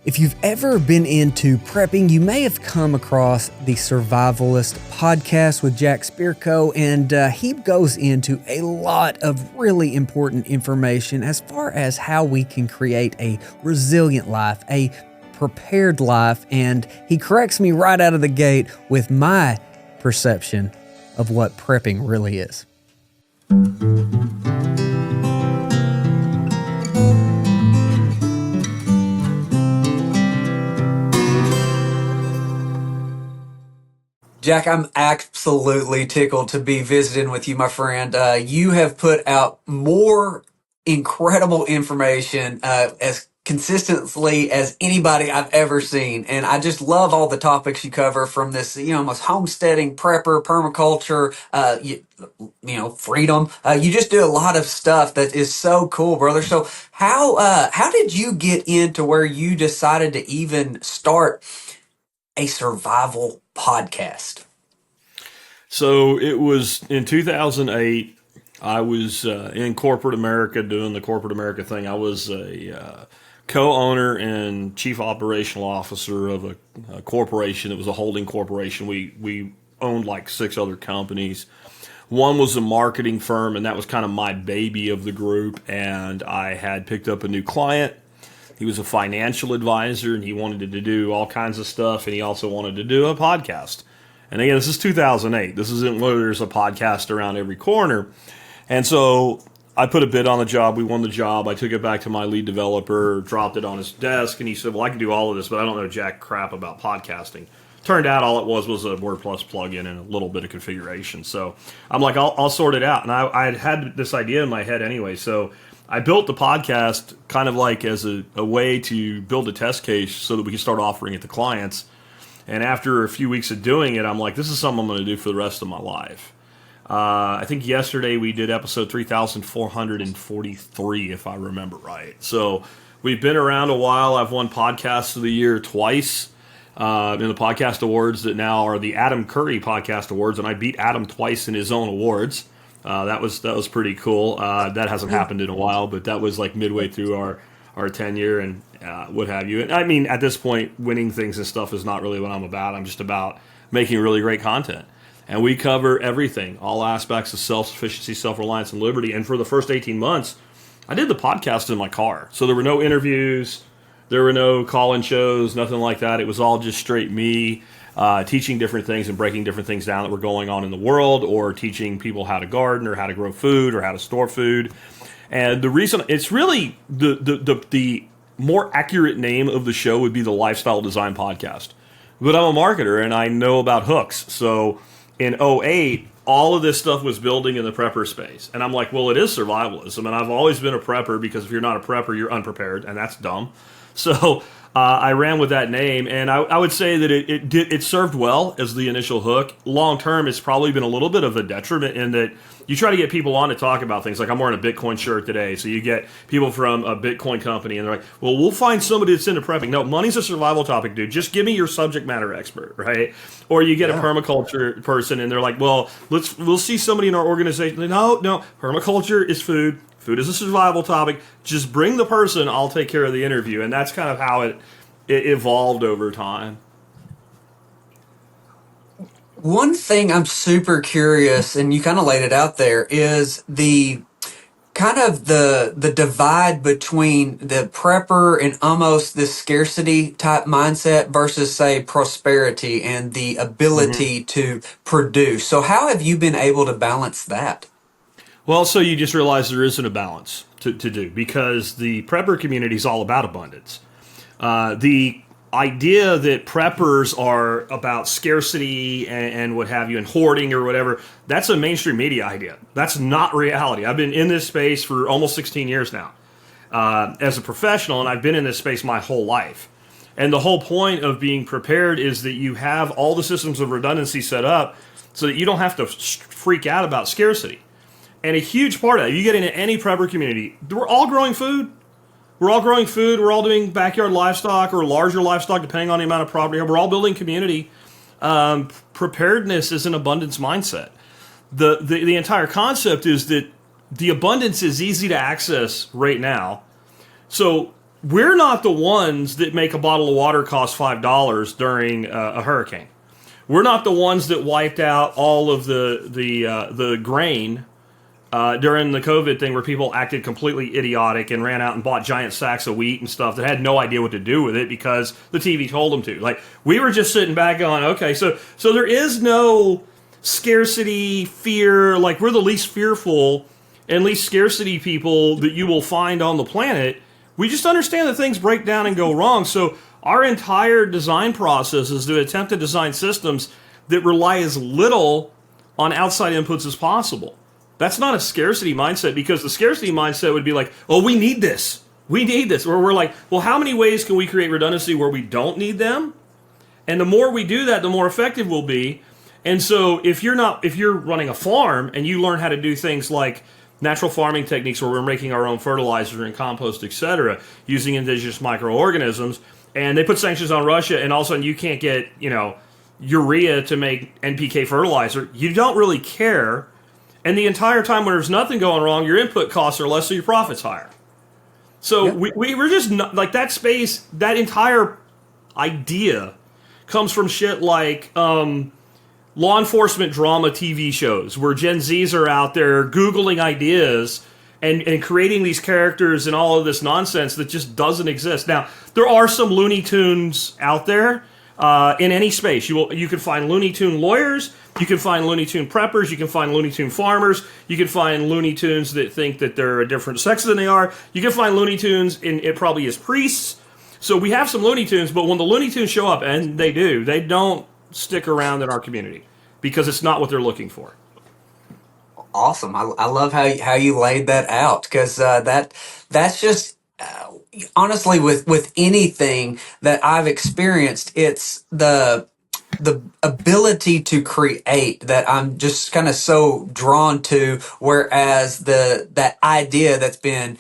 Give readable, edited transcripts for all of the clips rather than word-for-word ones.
If you've ever been into prepping, you may have come across the Survivalist podcast with Jack Spirko, and he goes into a lot of really important information as far as how we can create a resilient life, a prepared life, and he corrects me right out of the gate with my perception of what prepping really is. Jack, I'm absolutely tickled to be visiting with you, my friend. You have put out more incredible information as consistently as anybody I've ever seen. And I just love all the topics you cover, from this, almost homesteading, prepper, permaculture, freedom. You just do a lot of stuff that is so cool, brother. So how did you get into where you decided to even start a survival podcast? So it was in 2008. I was in corporate America doing the corporate America thing. I was a co-owner and chief operational officer of a corporation. It was a holding corporation. We owned like 6 other companies. One was a marketing firm, and that was kind of my baby of the group. And I had picked up a new client. He was a financial advisor, and he wanted to do all kinds of stuff, and he also wanted to do a podcast. And again, this is 2008. This isn't where there's a podcast around every corner. And so I put a bid on the job. We won the job. I took it back to my lead developer, dropped it on his desk, and he said, well, I can do all of this, but I don't know jack crap about podcasting. Turned out all it was a WordPress plugin and a little bit of configuration. So I'm like, I'll sort it out. And I had this idea in my head anyway, so I built the podcast kind of like as a way to build a test case so that we could start offering it to clients. And after a few weeks of doing it, I'm like, this is something I'm going to do for the rest of my life. I think yesterday we did episode 3,443, if I remember right. So we've been around a while. I've won Podcast of the Year twice in the podcast awards that now are the Adam Curry Podcast Awards, and I beat Adam twice in his own awards. That was pretty cool. That hasn't happened in a while, but that was like midway through our tenure and what have you. And I mean, at this point, winning things and stuff is not really what I'm about. I'm just about making really great content. And we cover everything, all aspects of self-sufficiency, self-reliance, and liberty. And for the first 18 months, I did the podcast in my car. So there were no interviews, there were no call-in shows, nothing like that. It was all just straight me teaching different things and breaking different things down that were going on in the world, or teaching people how to garden or how to grow food or how to store food. And the reason, it's really the more accurate name of the show would be the Lifestyle Design Podcast. But I'm a marketer and I know about hooks. So in 2008, all of this stuff was building in the prepper space. And I'm like, well, it is survivalism. And I've always been a prepper, because if you're not a prepper, you're unprepared. And that's dumb. So I ran with that name. And I would say that it served well as the initial hook. Long term, it's probably been a little bit of a detriment in that you try to get people on to talk about things. Like I'm wearing a Bitcoin shirt today. So you get people from a Bitcoin company and they're like, well, we'll find somebody that's into prepping. No, money's a survival topic, dude. Just give me your subject matter expert, right? Or you get a permaculture person and they're like, well, we'll see somebody in our organization. No, permaculture is food. Food is a survival topic. Just bring the person. I'll take care of the interview. And that's kind of how it evolved over time. One thing I'm super curious, and you kind of laid it out there, is the kind of the divide between the prepper and almost this scarcity type mindset versus, say, prosperity and the ability to produce. So how have you been able to balance that? Well, so you just realize there isn't a balance to do, because the prepper community is all about abundance. The idea that preppers are about scarcity and what have you, and hoarding or whatever, that's a mainstream media idea. That's not reality. I've been in this space for almost 16 years now as a professional, and I've been in this space my whole life. And the whole point of being prepared is that you have all the systems of redundancy set up so that you don't have to freak out about scarcity. And a huge part of that, you get into any prepper community, we're all growing food. We're all growing food. We're all doing backyard livestock or larger livestock, depending on the amount of property. We're all building community. Preparedness is an abundance mindset. The entire concept is that the abundance is easy to access right now. So we're not the ones that make a bottle of water cost $5 during a hurricane. We're not the ones that wiped out all of the grain during the COVID thing, where people acted completely idiotic and ran out and bought giant sacks of wheat and stuff that had no idea what to do with it because the TV told them to. Like, we were just sitting back going, okay, so there is no scarcity fear. Like, we're the least fearful and least scarcity people that you will find on the planet. We just understand that things break down and go wrong. So our entire design process is to attempt to design systems that rely as little on outside inputs as possible. That's not a scarcity mindset, because the scarcity mindset would be like, oh, we need this. We need this. Or we're like, well, how many ways can we create redundancy where we don't need them? And the more we do that, the more effective we'll be. And so if you're running a farm and you learn how to do things like natural farming techniques where we're making our own fertilizer and compost, etc., using indigenous microorganisms, and they put sanctions on Russia, and all of a sudden you can't get, urea to make NPK fertilizer, you don't really care. And the entire time when there's nothing going wrong, your input costs are less, so your profit's higher. So we're just not, like, that space, that entire idea comes from shit like law enforcement drama TV shows where Gen Zs are out there Googling ideas and creating these characters and all of this nonsense that just doesn't exist. Now, there are some Looney Tunes out there in any space. You can find Looney Tune lawyers, you can find Looney Tune preppers, you can find Looney Tune farmers, you can find Looney Tunes that think that they're a different sex than they are, you can find Looney Tunes it probably is priests. So we have some Looney Tunes, but when the Looney Tunes show up, and they do, they don't stick around in our community because it's not what they're looking for. Awesome. I love how you laid that out, because that's just honestly with anything that I've experienced, it's the ability to create that I'm just kind of so drawn to, whereas that idea that's been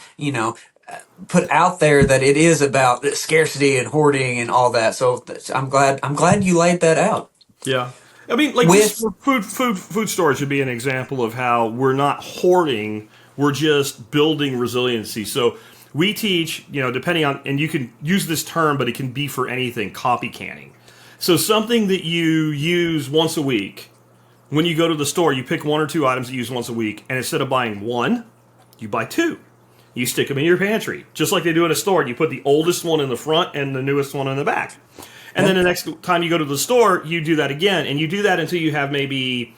put out there that it is about scarcity and hoarding and all that. So I'm glad you laid that out. Yeah. I mean, like, just food storage would be an example of how we're not hoarding, we're just building resiliency. So we teach, depending on, and you can use this term, but it can be for anything, copy canning. So something that you use once a week, when you go to the store, you pick one or two items that you use once a week, and instead of buying one, you buy two. You stick them in your pantry, just like they do in a store, and you put the oldest one in the front and the newest one in the back. And then the next time you go to the store, you do that again. And you do that until you have maybe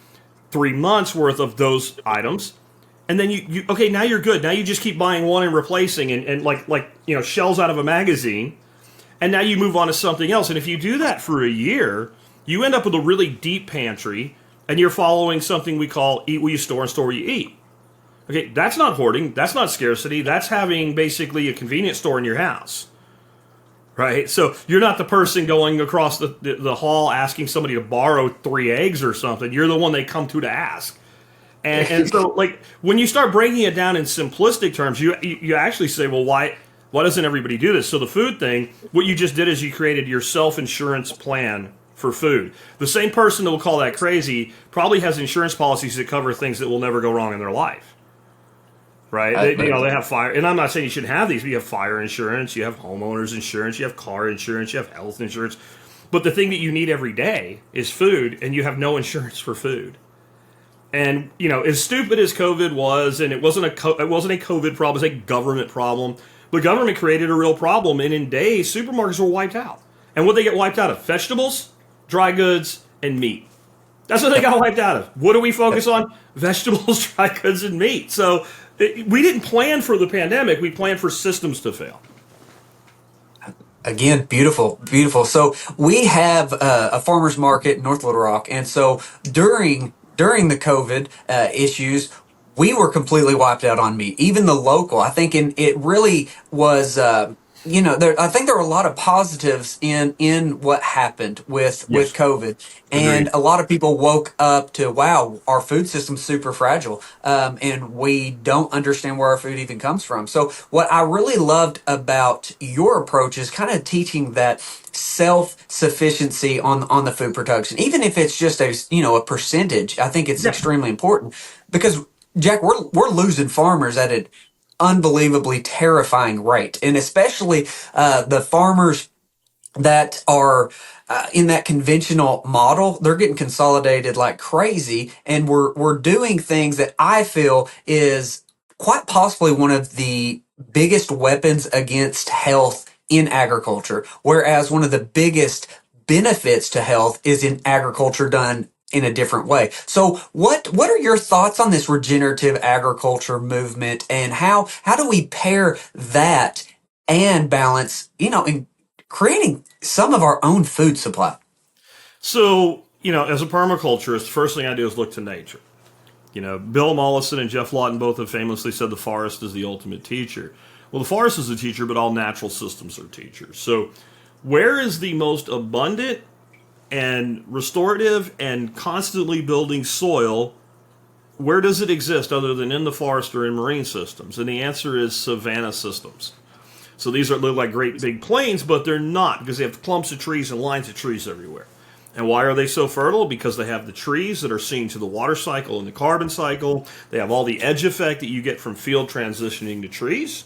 3 months worth of those items. And then okay, now you're good. Now you just keep buying one and replacing and like shells out of a magazine. And now you move on to something else. And if you do that for a year, you end up with a really deep pantry, and you're following something we call eat where you store and store where you eat. Okay, that's not hoarding. That's not scarcity. That's having basically a convenience store in your house. Right? So you're not the person going across the hall asking somebody to borrow 3 eggs or something. You're the one they come to ask. And so, like, when you start breaking it down in simplistic terms, you actually say, well, why doesn't everybody do this? So the food thing, what you just did is you created your self-insurance plan for food. The same person that will call that crazy probably has insurance policies that cover things that will never go wrong in their life. Right? They have fire, and I'm not saying you shouldn't have these, but you have fire insurance, you have homeowners insurance, you have car insurance, you have health insurance. But the thing that you need every day is food, and you have no insurance for food. And, as stupid as COVID was, and it wasn't a COVID problem, it was a government problem. The government created a real problem, and in days, supermarkets were wiped out. And what they get wiped out of? Vegetables, dry goods, and meat. That's what they got wiped out of. What do we focus on? Vegetables, dry goods, and meat. So we didn't plan for the pandemic. We planned for systems to fail. Again, beautiful, beautiful. So we have a farmer's market in North Little Rock. And so during the COVID issues, we were completely wiped out on meat. Even the local, I think it really was... I think there were a lot of positives in what happened with COVID, and Agreed. a lot of people woke up to, wow, our food system's super fragile, and we don't understand where our food even comes from. So what I really loved about your approach is kind of teaching that self-sufficiency on the food production, even if it's just a percentage. I think it's extremely important, because Jack, we're losing farmers at it unbelievably terrifying rate. And especially the farmers that are in that conventional model, they're getting consolidated like crazy, and we're doing things that I feel is quite possibly one of the biggest weapons against health in agriculture, whereas one of the biggest benefits to health is in agriculture done in a different way. So what are your thoughts on this regenerative agriculture movement, and how do we pair that and balance, in creating some of our own food supply? So, as a permaculturist, the first thing I do is look to nature. Bill Mollison and Jeff Lawton both have famously said the forest is the ultimate teacher. Well, the forest is the teacher, but all natural systems are teachers. So, where is the most abundant and restorative and constantly building soil? Where does it exist other than in the forest or in marine systems? And the answer is savanna systems. So these look like great big plains, but they're not, because they have clumps of trees and lines of trees everywhere. And why are they so fertile? Because they have the trees that are seen to the water cycle and the carbon cycle. They have all the edge effect that you get from field transitioning to trees.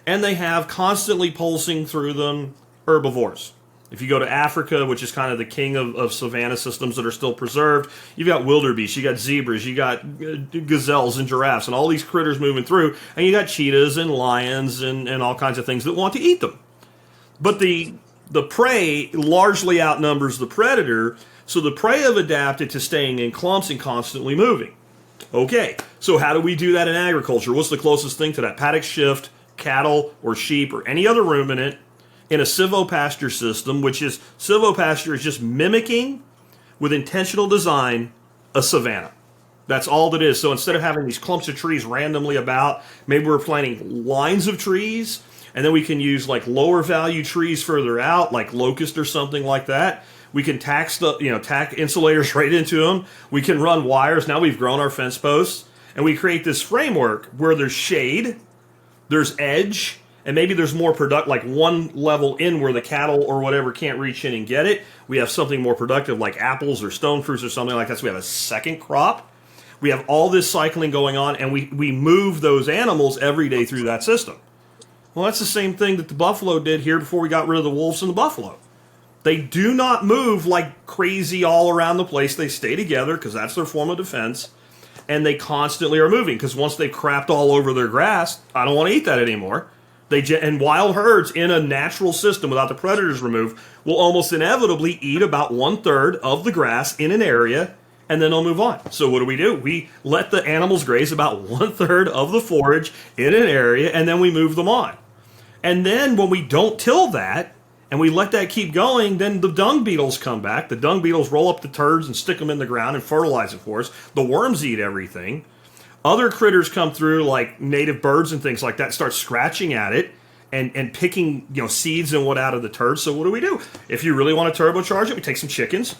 And they have constantly pulsing through them herbivores. If you go to Africa, which is kind of the king of savanna systems that are still preserved, you've got wildebeest, you got zebras, you got gazelles and giraffes and all these critters moving through, and you got cheetahs and lions and all kinds of things that want to eat them. But the prey largely outnumbers the predator, so the prey have adapted to staying in clumps and constantly moving. Okay, so how do we do that in agriculture? What's the closest thing to that? Paddock shift, cattle or sheep or any other ruminant in a silvopasture system, which is, silvopasture is just mimicking, with intentional design, a savanna. That's all that is. So instead of having these clumps of trees randomly about, maybe we're planting lines of trees, and then we can use like lower value trees further out, like locust or something like that. We can tack insulators right into them. We can run wires. Now we've grown our fence posts, and we create this framework where there's shade, there's edge, and maybe there's more like one level in where the cattle or whatever can't reach in and get it. We have something more productive like apples or stone fruits or something like that. So we have a second crop. We have all this cycling going on, and we move those animals every day through that system. Well, that's the same thing that the buffalo did here before we got rid of the wolves and the buffalo. They do not move like crazy all around the place. They stay together because that's their form of defense. And they constantly are moving because once they've crapped all over their grass, I don't want to eat that anymore. And wild herds in a natural system without the predators removed will almost inevitably eat about 1/3 of the grass in an area, and then they'll move on. So what do? We let the animals graze about 1/3 of the forage in an area, and then we move them on. And then when we don't till that, and we let that keep going, then the dung beetles come back. The dung beetles roll up the turds and stick them in the ground and fertilize it for us. The worms eat everything. Other critters come through, like native birds and things like that, start scratching at it and picking seeds and what out of the turds. So what do? If you really want to turbocharge it, we take some chickens,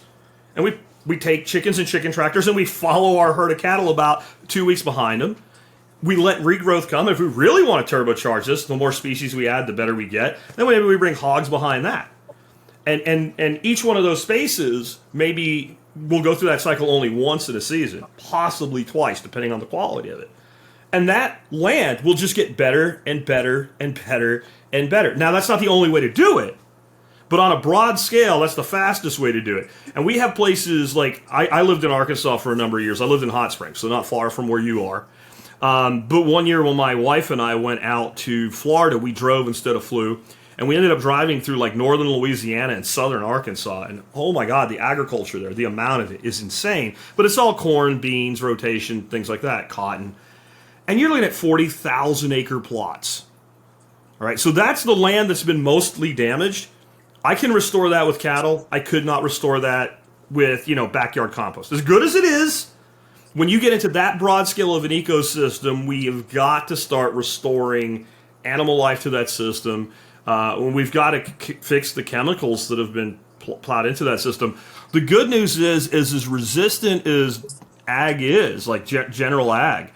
and we take chickens and chicken tractors, and we follow our herd of cattle about 2 weeks behind them. We let regrowth come. If we really want to turbocharge this, the more species we add, the better we get. Then maybe we bring hogs behind that. And each one of those spaces, maybe we'll go through that cycle only once in a season, possibly twice, depending on the quality of it. And that land will just get better and better and better and better. Now, that's not the only way to do it, but on a broad scale, that's the fastest way to do it. And we have places like, I lived in Arkansas for a number of years. I lived in Hot Springs, so not far from where you are. But one year when my wife and I went out to Florida, we drove instead of flew. And we ended up driving through like northern Louisiana and southern Arkansas. And oh my God, the agriculture there, the amount of it is insane. But it's all corn, beans, rotation, things like that, cotton. And you're looking at 40,000 acre plots. All right, so that's the land that's been mostly damaged. I can restore that with cattle. I could not restore that with, backyard compost. As good as it is, when you get into that broad scale of an ecosystem, we have got to start restoring animal life to that system. We've got to fix the chemicals that have been plowed into that system. The good news is as resistant as ag is, like general ag,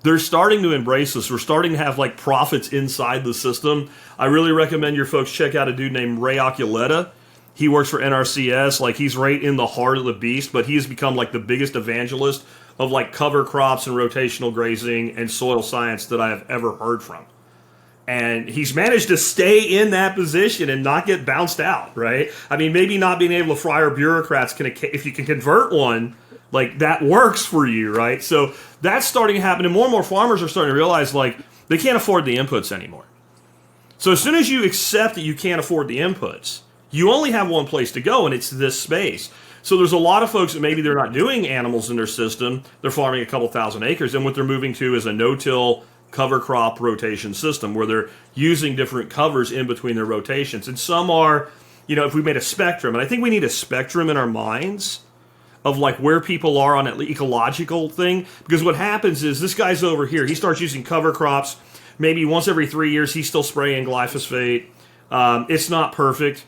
they're starting to embrace this. We're starting to have like profits inside the system. I really recommend your folks check out a dude named Ray Oculeta. He works for NRCS. Like, he's right in the heart of the beast, but he's become like the biggest evangelist of like cover crops and rotational grazing and soil science that I have ever heard from. And he's managed to stay in that position and not get bounced out, right? I mean, maybe not being able to fry our bureaucrats, if you can convert one, like that works for you, right? So that's starting to happen. And more farmers are starting to realize like they can't afford the inputs anymore. So as soon as you accept that you can't afford the inputs, you only have one place to go, and it's this space. So there's a lot of folks that maybe they're not doing animals in their system. They're farming a couple thousand acres, and what they're moving to is a no-till cover crop rotation system where they're using different covers in between their rotations. And some are, if we made a spectrum, and I think we need a spectrum in our minds of like where people are on that ecological thing, because what happens is this guy's over here, he starts using cover crops, maybe once every 3 years he's still spraying glyphosate. It's not perfect,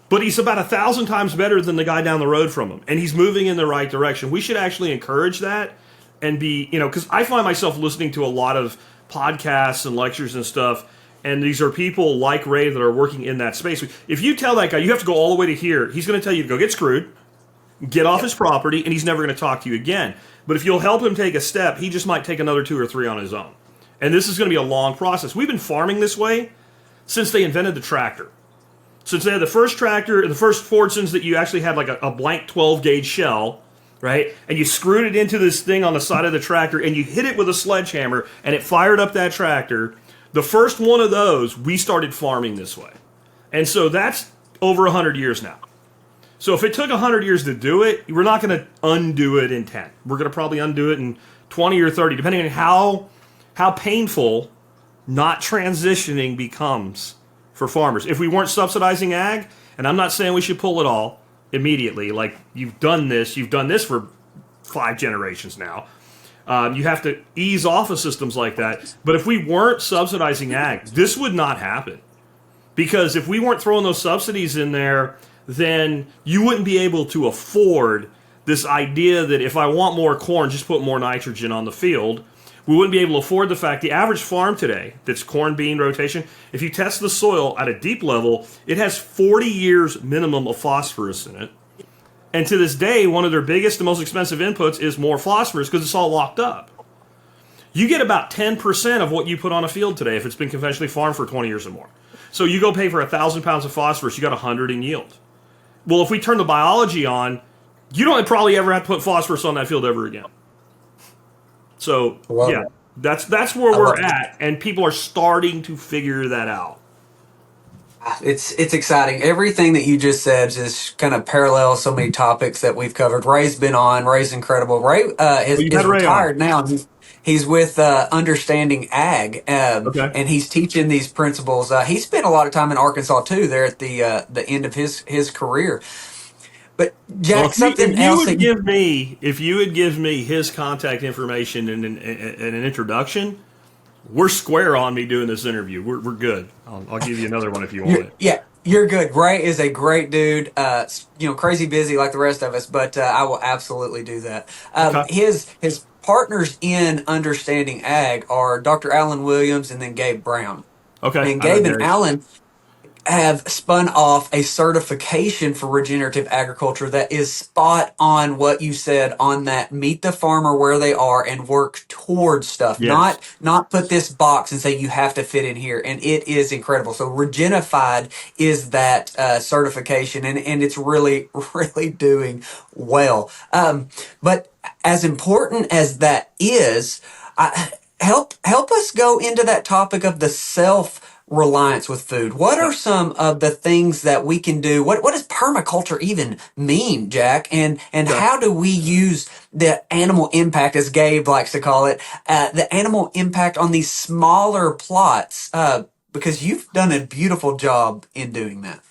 but he's about 1,000 times better than the guy down the road from him, and he's moving in the right direction. We should actually encourage that and be, because I find myself listening to a lot of podcasts and lectures and stuff, and these are people like Ray that are working in that space. If you tell that guy you have to go all the way to here, he's going to tell you to go get screwed, get off his property, and he's never going to talk to you again. But if you'll help him take a step, he just might take another 2 or 3 on his own. And this is going to be a long process. We've been farming this way since they invented the tractor. Since they had the first tractor, the first Fordsons that you actually had like a blank 12-gauge shell, right? And you screwed it into this thing on the side of the tractor, and you hit it with a sledgehammer, and it fired up that tractor. The first one of those, we started farming this way. And so that's over 100 years now. So if it took 100 years to do it, we're not going to undo it in 10. We're going to probably undo it in 20 or 30, depending on how painful not transitioning becomes for farmers. If we weren't subsidizing ag, and I'm not saying we should pull it all immediately, like you've done this for 5 generations now. You have to ease off of systems like that. But if we weren't subsidizing ag, this would not happen. Because if we weren't throwing those subsidies in there, then you wouldn't be able to afford this idea that if I want more corn, just put more nitrogen on the field. We wouldn't be able to afford the fact the average farm today that's corn bean rotation, if you test the soil at a deep level, it has 40 years minimum of phosphorus in it. And to this day, one of their biggest and most expensive inputs is more phosphorus because it's all locked up. You get about 10% of what you put on a field today if it's been conventionally farmed for 20 years or more. So you go pay for 1,000 pounds of phosphorus, you got 100 in yield. Well, if we turn the biology on, you don't probably ever have to put phosphorus on that field ever again. So, yeah, that's where we're at, and people are starting to figure that out. It's exciting. Everything that you just said just kind of parallels so many topics that we've covered. Ray's been on. Ray's incredible. Ray is retired now. He's with Understanding Ag, Okay. and he's teaching these principles. He spent a lot of time in Arkansas too. There at the end of his career. But Jack, if you would give me his contact information and an introduction, we're square on me doing this interview. We're good. I'll give you another one if you want it. Yeah, you're good. Ray is a great dude. Crazy busy like the rest of us, but I will absolutely do that. Okay. His partners in Understanding Ag are Dr. Alan Williams and then Gabe Brown. Okay. And Gabe and Alan have spun off a certification for regenerative agriculture that is spot on what you said on that. Meet the farmer where they are and work towards stuff. Yes. Not put this box and say you have to fit in here. And it is incredible. So Regenified is that certification, and it's really, really doing well. But as important as that is, help us go into that topic of the self-reliance with food. What are some of the things that we can do? What does permaculture even mean, Jack? And how do we use the animal impact, as Gabe likes to call it, the animal impact on these smaller plots? Because you've done a beautiful job in doing that.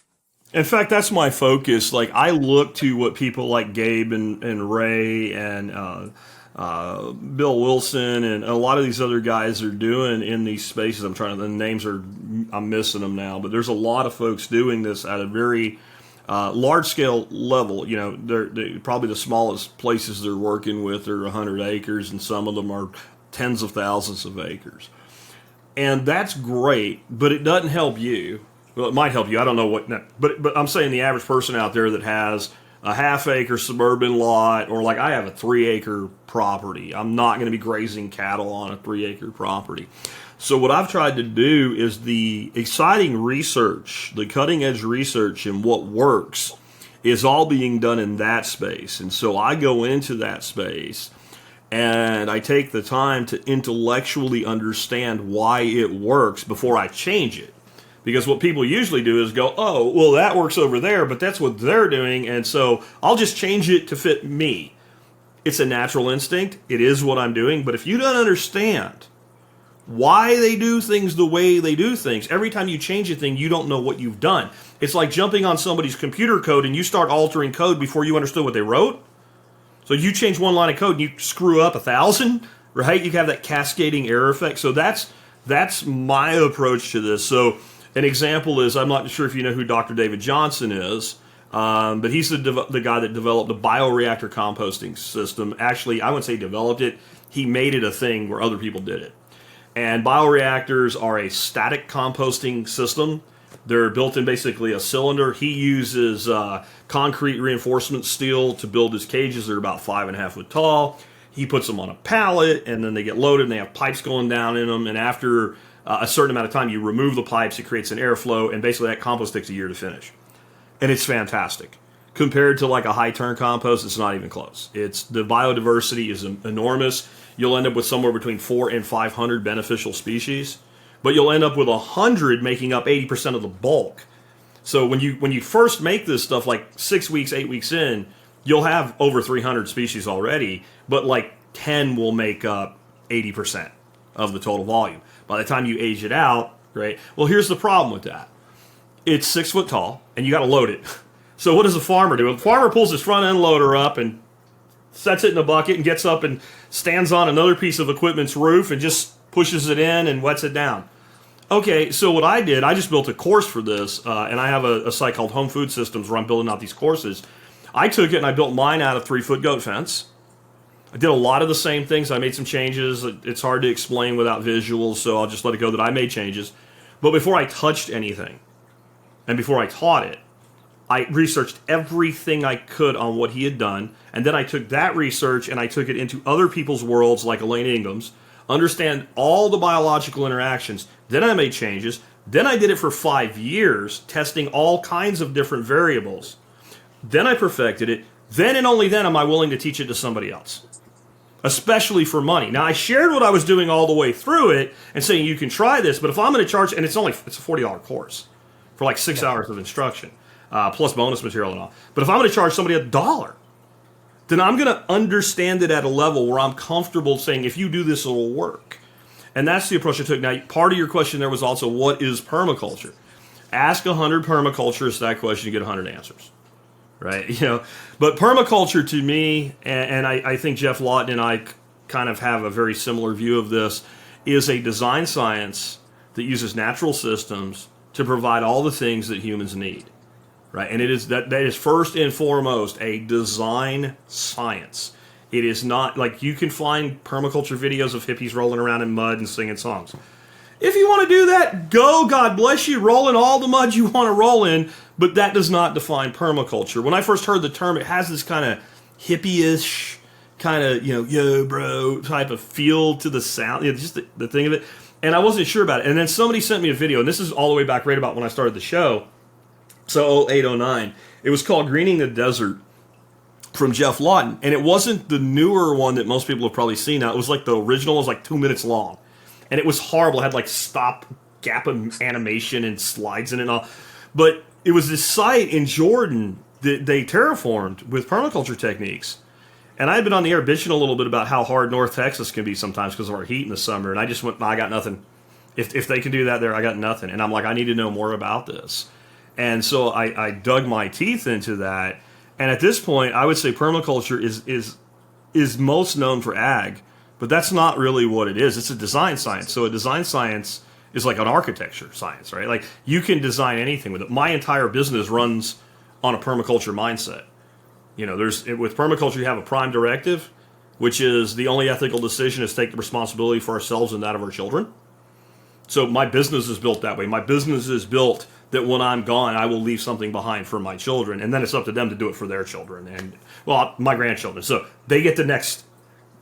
In fact, that's my focus. Like, I look to what people like Gabe and Ray and Bill Wilson and a lot of these other guys are doing in these spaces. I'm missing them now, but there's a lot of folks doing this at a very large scale level. They're probably the smallest places they're working with are 100 acres, and some of them are tens of thousands of acres. And that's great, but it doesn't help you. Well, it might help you. I don't know what, but I'm saying the average person out there that has a half-acre suburban lot, or like I have a 3-acre property. I'm not going to be grazing cattle on a 3-acre property. So what I've tried to do is the exciting research, the cutting-edge research and what works is all being done in that space. And so I go into that space and I take the time to intellectually understand why it works before I change it. Because what people usually do is go, oh, well, that works over there, but that's what they're doing, and so I'll just change it to fit me. It's a natural instinct. It is what I'm doing. But if you don't understand why they do things the way they do things, every time you change a thing, you don't know what you've done. It's like jumping on somebody's computer code and you start altering code before you understood what they wrote. So you change one line of code and you screw up 1,000, right? You have that cascading error effect. So that's my approach to this. So an example is, I'm not sure if you know who Dr. David Johnson is, but he's the guy that developed the Bio-reactor composting system. Actually, I wouldn't say developed it. He made it a thing where other people did it. And bioreactors are a static composting system. They're built in basically a cylinder. He uses concrete reinforcement steel to build his cages. They're about 5.5 foot tall. He puts them on a pallet, and then they get loaded, and they have pipes going down in them. And after a certain amount of time, you remove the pipes, it creates an airflow, and basically that compost takes a year to finish. And it's fantastic. Compared to like a high-turn compost, it's not even close. The biodiversity is enormous. You'll end up with somewhere between 400 and 500 beneficial species, but you'll end up with 100 making up 80% of the bulk. So when you first make this stuff, like 6 weeks, 8 weeks in, you'll have over 300 species already, but like 10 will make up 80% of the total volume. By the time you age it out, right? Well, here's the problem with that. It's 6 foot tall, and you got to load it. So what does a farmer do? A farmer pulls his front end loader up and sets it in a bucket and gets up and stands on another piece of equipment's roof and just pushes it in and wets it down. Okay, so what I did, I just built a course for this, and I have a site called Home Food Systems where I'm building out these courses. I took it and I built mine out of 3-foot goat fence. I did a lot of the same things. I made some changes. It's hard to explain without visuals, so I'll just let it go that I made changes. But before I touched anything, and before I taught it, I researched everything I could on what he had done, and then I took that research and I took it into other people's worlds like Elaine Ingham's, understand all the biological interactions. Then I made changes. Then I did it for 5 years, testing all kinds of different variables. Then I perfected it. Then and only then am I willing to teach it to somebody else, especially for money. Now, I shared what I was doing all the way through it and saying you can try this, but if I'm going to charge, and it's a $40 course for like 6 hours of instruction, plus bonus material and all. But if I'm going to charge somebody $1, then I'm going to understand it at a level where I'm comfortable saying, if you do this, it'll work. And that's the approach I took. Now, part of your question there was also, what is permaculture? Ask 100 permaculturists that question, you get 100 answers, right? But permaculture to me, and I think Jeff Lawton and I kind of have a very similar view of this, is a design science that uses natural systems to provide all the things that humans need. Right, and that is first and foremost a design science. It is not like you can find permaculture videos of hippies rolling around in mud and singing songs. If you want to do that, go, God bless you, roll in all the mud you want to roll in, but that does not define permaculture. When I first heard the term, it has this kind of hippie-ish, kind of, yo, bro, type of feel to the sound, just the thing of it, and I wasn't sure about it. And then somebody sent me a video, and this is all the way back right about when I started the show, so 08, 09. It was called Greening the Desert from Jeff Lawton. And it wasn't the newer one that most people have probably seen now. It was like the original was like 2 minutes long. And it was horrible. It had like stop gap animation and slides in it and all. But it was this site in Jordan that they terraformed with permaculture techniques. And I had been on the air bitching a little bit about how hard North Texas can be sometimes because of our heat in the summer. And I just went, I got nothing. If they can do that there, I got nothing. And I'm like, I need to know more about this. And so I dug my teeth into that. And at this point, I would say permaculture is most known for ag, but that's not really what it is. It's a design science. So a design science is like an architecture science, right? Like you can design anything with it. My entire business runs on a permaculture mindset. With permaculture, you have a prime directive, which is the only ethical decision is to take the responsibility for ourselves and that of our children. So my business is built that way. My business is built that when I'm gone, I will leave something behind for my children, and then it's up to them to do it for their children and, well, my grandchildren. So they get the next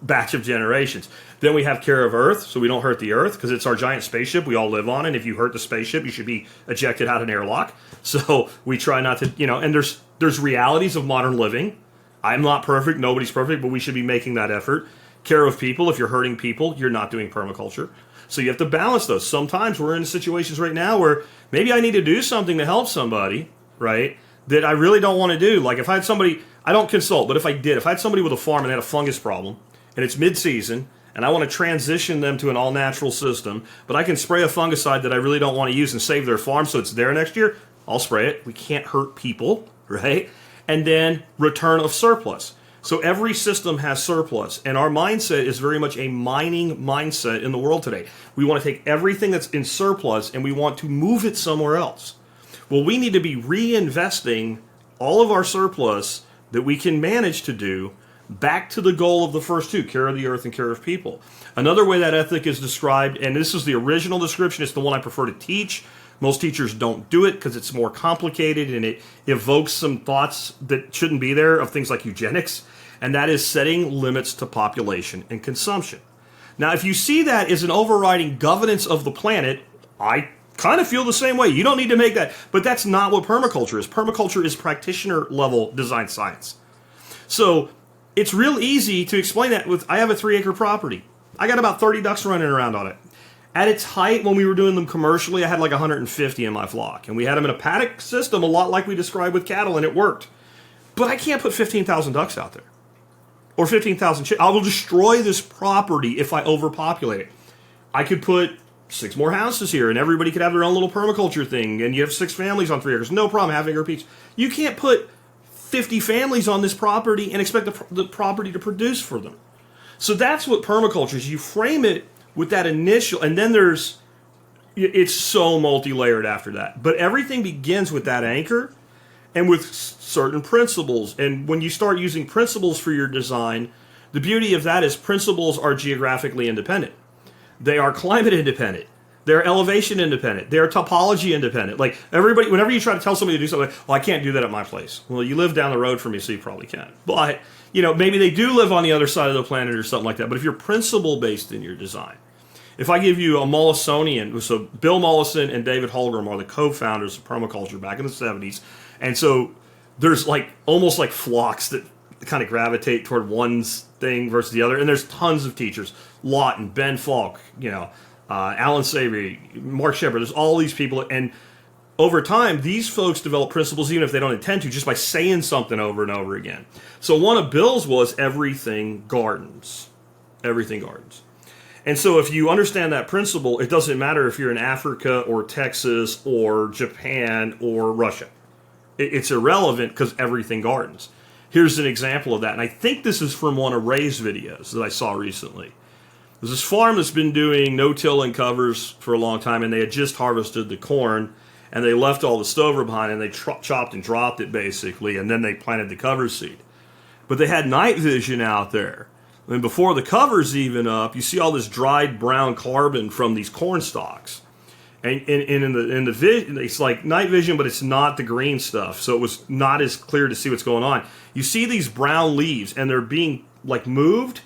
batch of generations. Then we have care of Earth, so we don't hurt the Earth, because it's our giant spaceship we all live on, and if you hurt the spaceship, you should be ejected out of an airlock. So we try not to, and there's realities of modern living. I'm not perfect, nobody's perfect, but we should be making that effort. Care of people, if you're hurting people, you're not doing permaculture. So you have to balance those. Sometimes we're in situations right now where maybe I need to do something to help somebody, right, that I really don't want to do. Like if I had somebody, I don't consult, but if I had somebody with a farm and they had a fungus problem, and it's mid-season, and I want to transition them to an all-natural system, but I can spray a fungicide that I really don't want to use and save their farm so it's there next year, I'll spray it. We can't hurt people, right? And then return of surplus. So every system has surplus, and our mindset is very much a mining mindset in the world today. We want to take everything that's in surplus and we want to move it somewhere else. Well, we need to be reinvesting all of our surplus that we can manage to do back to the goal of the first two, care of the earth and care of people. Another way that ethic is described, and this is the original description, it's the one I prefer to teach. Most teachers don't do it because it's more complicated and it evokes some thoughts that shouldn't be there of things like eugenics, and that is setting limits to population and consumption. Now, if you see that as an overriding governance of the planet, I kind of feel the same way. You don't need to make that, but that's not what permaculture is. Permaculture is practitioner level design science. So it's real easy to explain that with, I have a 3-acre property. I got about 30 ducks running around on it. At its height, when we were doing them commercially, I had like 150 in my flock. And we had them in a paddock system, a lot like we described with cattle, and it worked. But I can't put 15,000 ducks out there. Or 15,000 chickens. I will destroy this property if I overpopulate it. I could put 6 more houses here, and everybody could have their own little permaculture thing, and you have 6 families on 3 acres. No problem, half acre piece. You can't put 50 families on this property and expect the property to produce for them. So that's what permaculture is. You frame it with that initial, and then it's so multi-layered after that. But everything begins with that anchor and with certain principles. And when you start using principles for your design, the beauty of that is principles are geographically independent. They are climate independent. They're elevation independent. They're topology independent. Like everybody, whenever you try to tell somebody to do something, well, I can't do that at my place. Well, you live down the road from me, so you probably can. But, maybe they do live on the other side of the planet or something like that. But if you're principle-based in your design, if I give you a Mollisonian, so Bill Mollison and David Holgram are the co-founders of permaculture back in the 70s. And so there's almost like flocks that kind of gravitate toward one thing versus the other. And there's tons of teachers, Lawton, Ben Falk, Alan Savory, Mark Shepard, there's all these people, and over time, these folks develop principles even if they don't intend to, just by saying something over and over again. So one of Bill's was everything gardens. Everything gardens. And so if you understand that principle, it doesn't matter if you're in Africa or Texas or Japan or Russia. It's irrelevant because everything gardens. Here's an example of that, and I think this is from one of Ray's videos that I saw recently. There's this farm that's been doing no-till and covers for a long time, and they had just harvested the corn, and they left all the stover behind, and they chopped and dropped it, basically, and then they planted the cover seed. But they had night vision out there. And before the cover's even up, you see all this dried brown carbon from these corn stalks. And in the vision, it's like night vision, but it's not the green stuff, so it was not as clear to see what's going on. You see these brown leaves, and they're being, moved,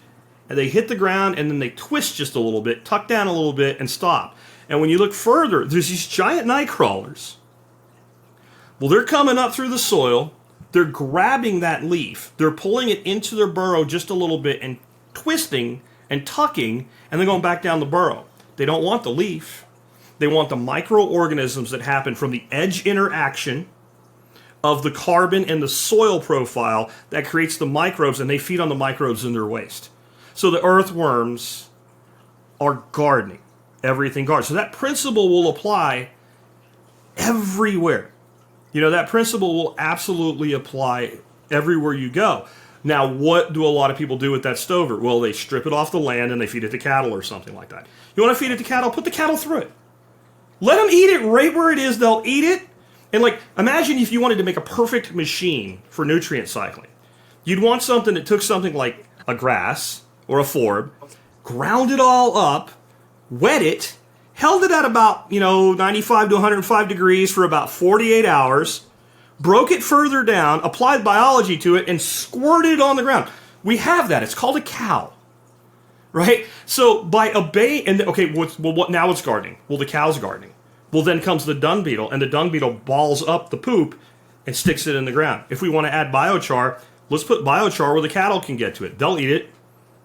and they hit the ground, and then they twist just a little bit, tuck down a little bit, and stop. And when you look further, there's these giant night crawlers. Well, they're coming up through the soil. They're grabbing that leaf. They're pulling it into their burrow just a little bit and twisting and tucking, and then going back down the burrow. They don't want the leaf. They want the microorganisms that happen from the edge interaction of the carbon and the soil profile that creates the microbes, and they feed on the microbes in their waste. So the earthworms are gardening. Everything gardens. So that principle will apply everywhere. That principle will absolutely apply everywhere you go. Now, what do a lot of people do with that stover? Well, they strip it off the land and they feed it to cattle or something like that. You want to feed it to cattle? Put the cattle through it. Let them eat it right where it is. They'll eat it. And imagine if you wanted to make a perfect machine for nutrient cycling. You'd want something that took something like a grass or a forb, ground it all up, wet it, held it at about, 95 to 105 degrees for about 48 hours, broke it further down, applied biology to it, and squirted it on the ground. We have that. It's called a cow. Right? So by obeying, and okay, now what's gardening? Well, the cow's gardening. Well, then comes the dung beetle, and the dung beetle balls up the poop and sticks it in the ground. If we want to add biochar, let's put biochar where the cattle can get to it. They'll eat it.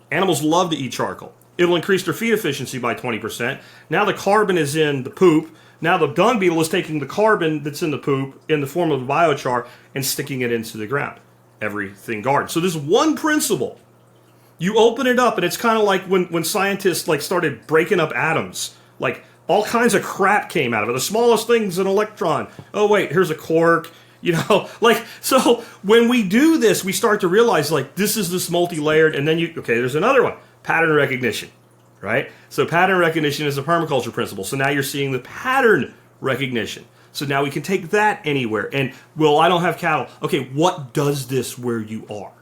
Animals love to eat charcoal. It'll increase their feed efficiency by 20%. Now the carbon is in the poop. Now the dung beetle is taking the carbon that's in the poop in the form of biochar and sticking it into the ground. Everything garden. So this one principle. You open it up, and it's kind of like when scientists started breaking up atoms. Like, all kinds of crap came out of it. The smallest thing's an electron. Oh, wait, here's a quark. So when we do this, we start to realize, this is this multi-layered, and then there's another one. Pattern recognition, right? So pattern recognition is a permaculture principle. So now you're seeing the pattern recognition. So now we can take that anywhere. And, I don't have cattle. Okay, what does this where you are?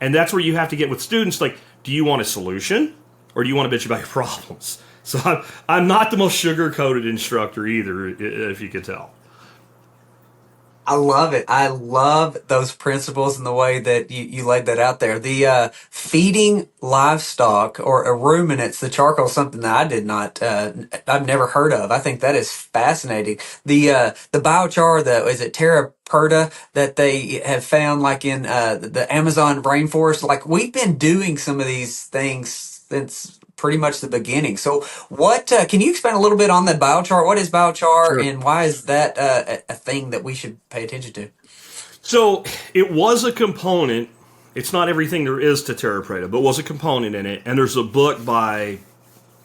And that's where you have to get with students, do you want a solution or do you want to bitch about your problems? So I'm not the most sugar-coated instructor either, if you could tell. I love it. I love those principles and the way that you laid that out there. The feeding livestock or ruminants, the charcoal, is something that I did not, I've never heard of. I think that is fascinating. The biochar, is it Terra Preta that they have found in the Amazon rainforest? We've been doing some of these things since pretty much the beginning. So what, can you expand a little bit on that biochar? What is biochar, Sure. And why is that a thing that we should pay attention to? So it was a component. It's not everything there is to Terra Preta, but was a component in it. And there's a book by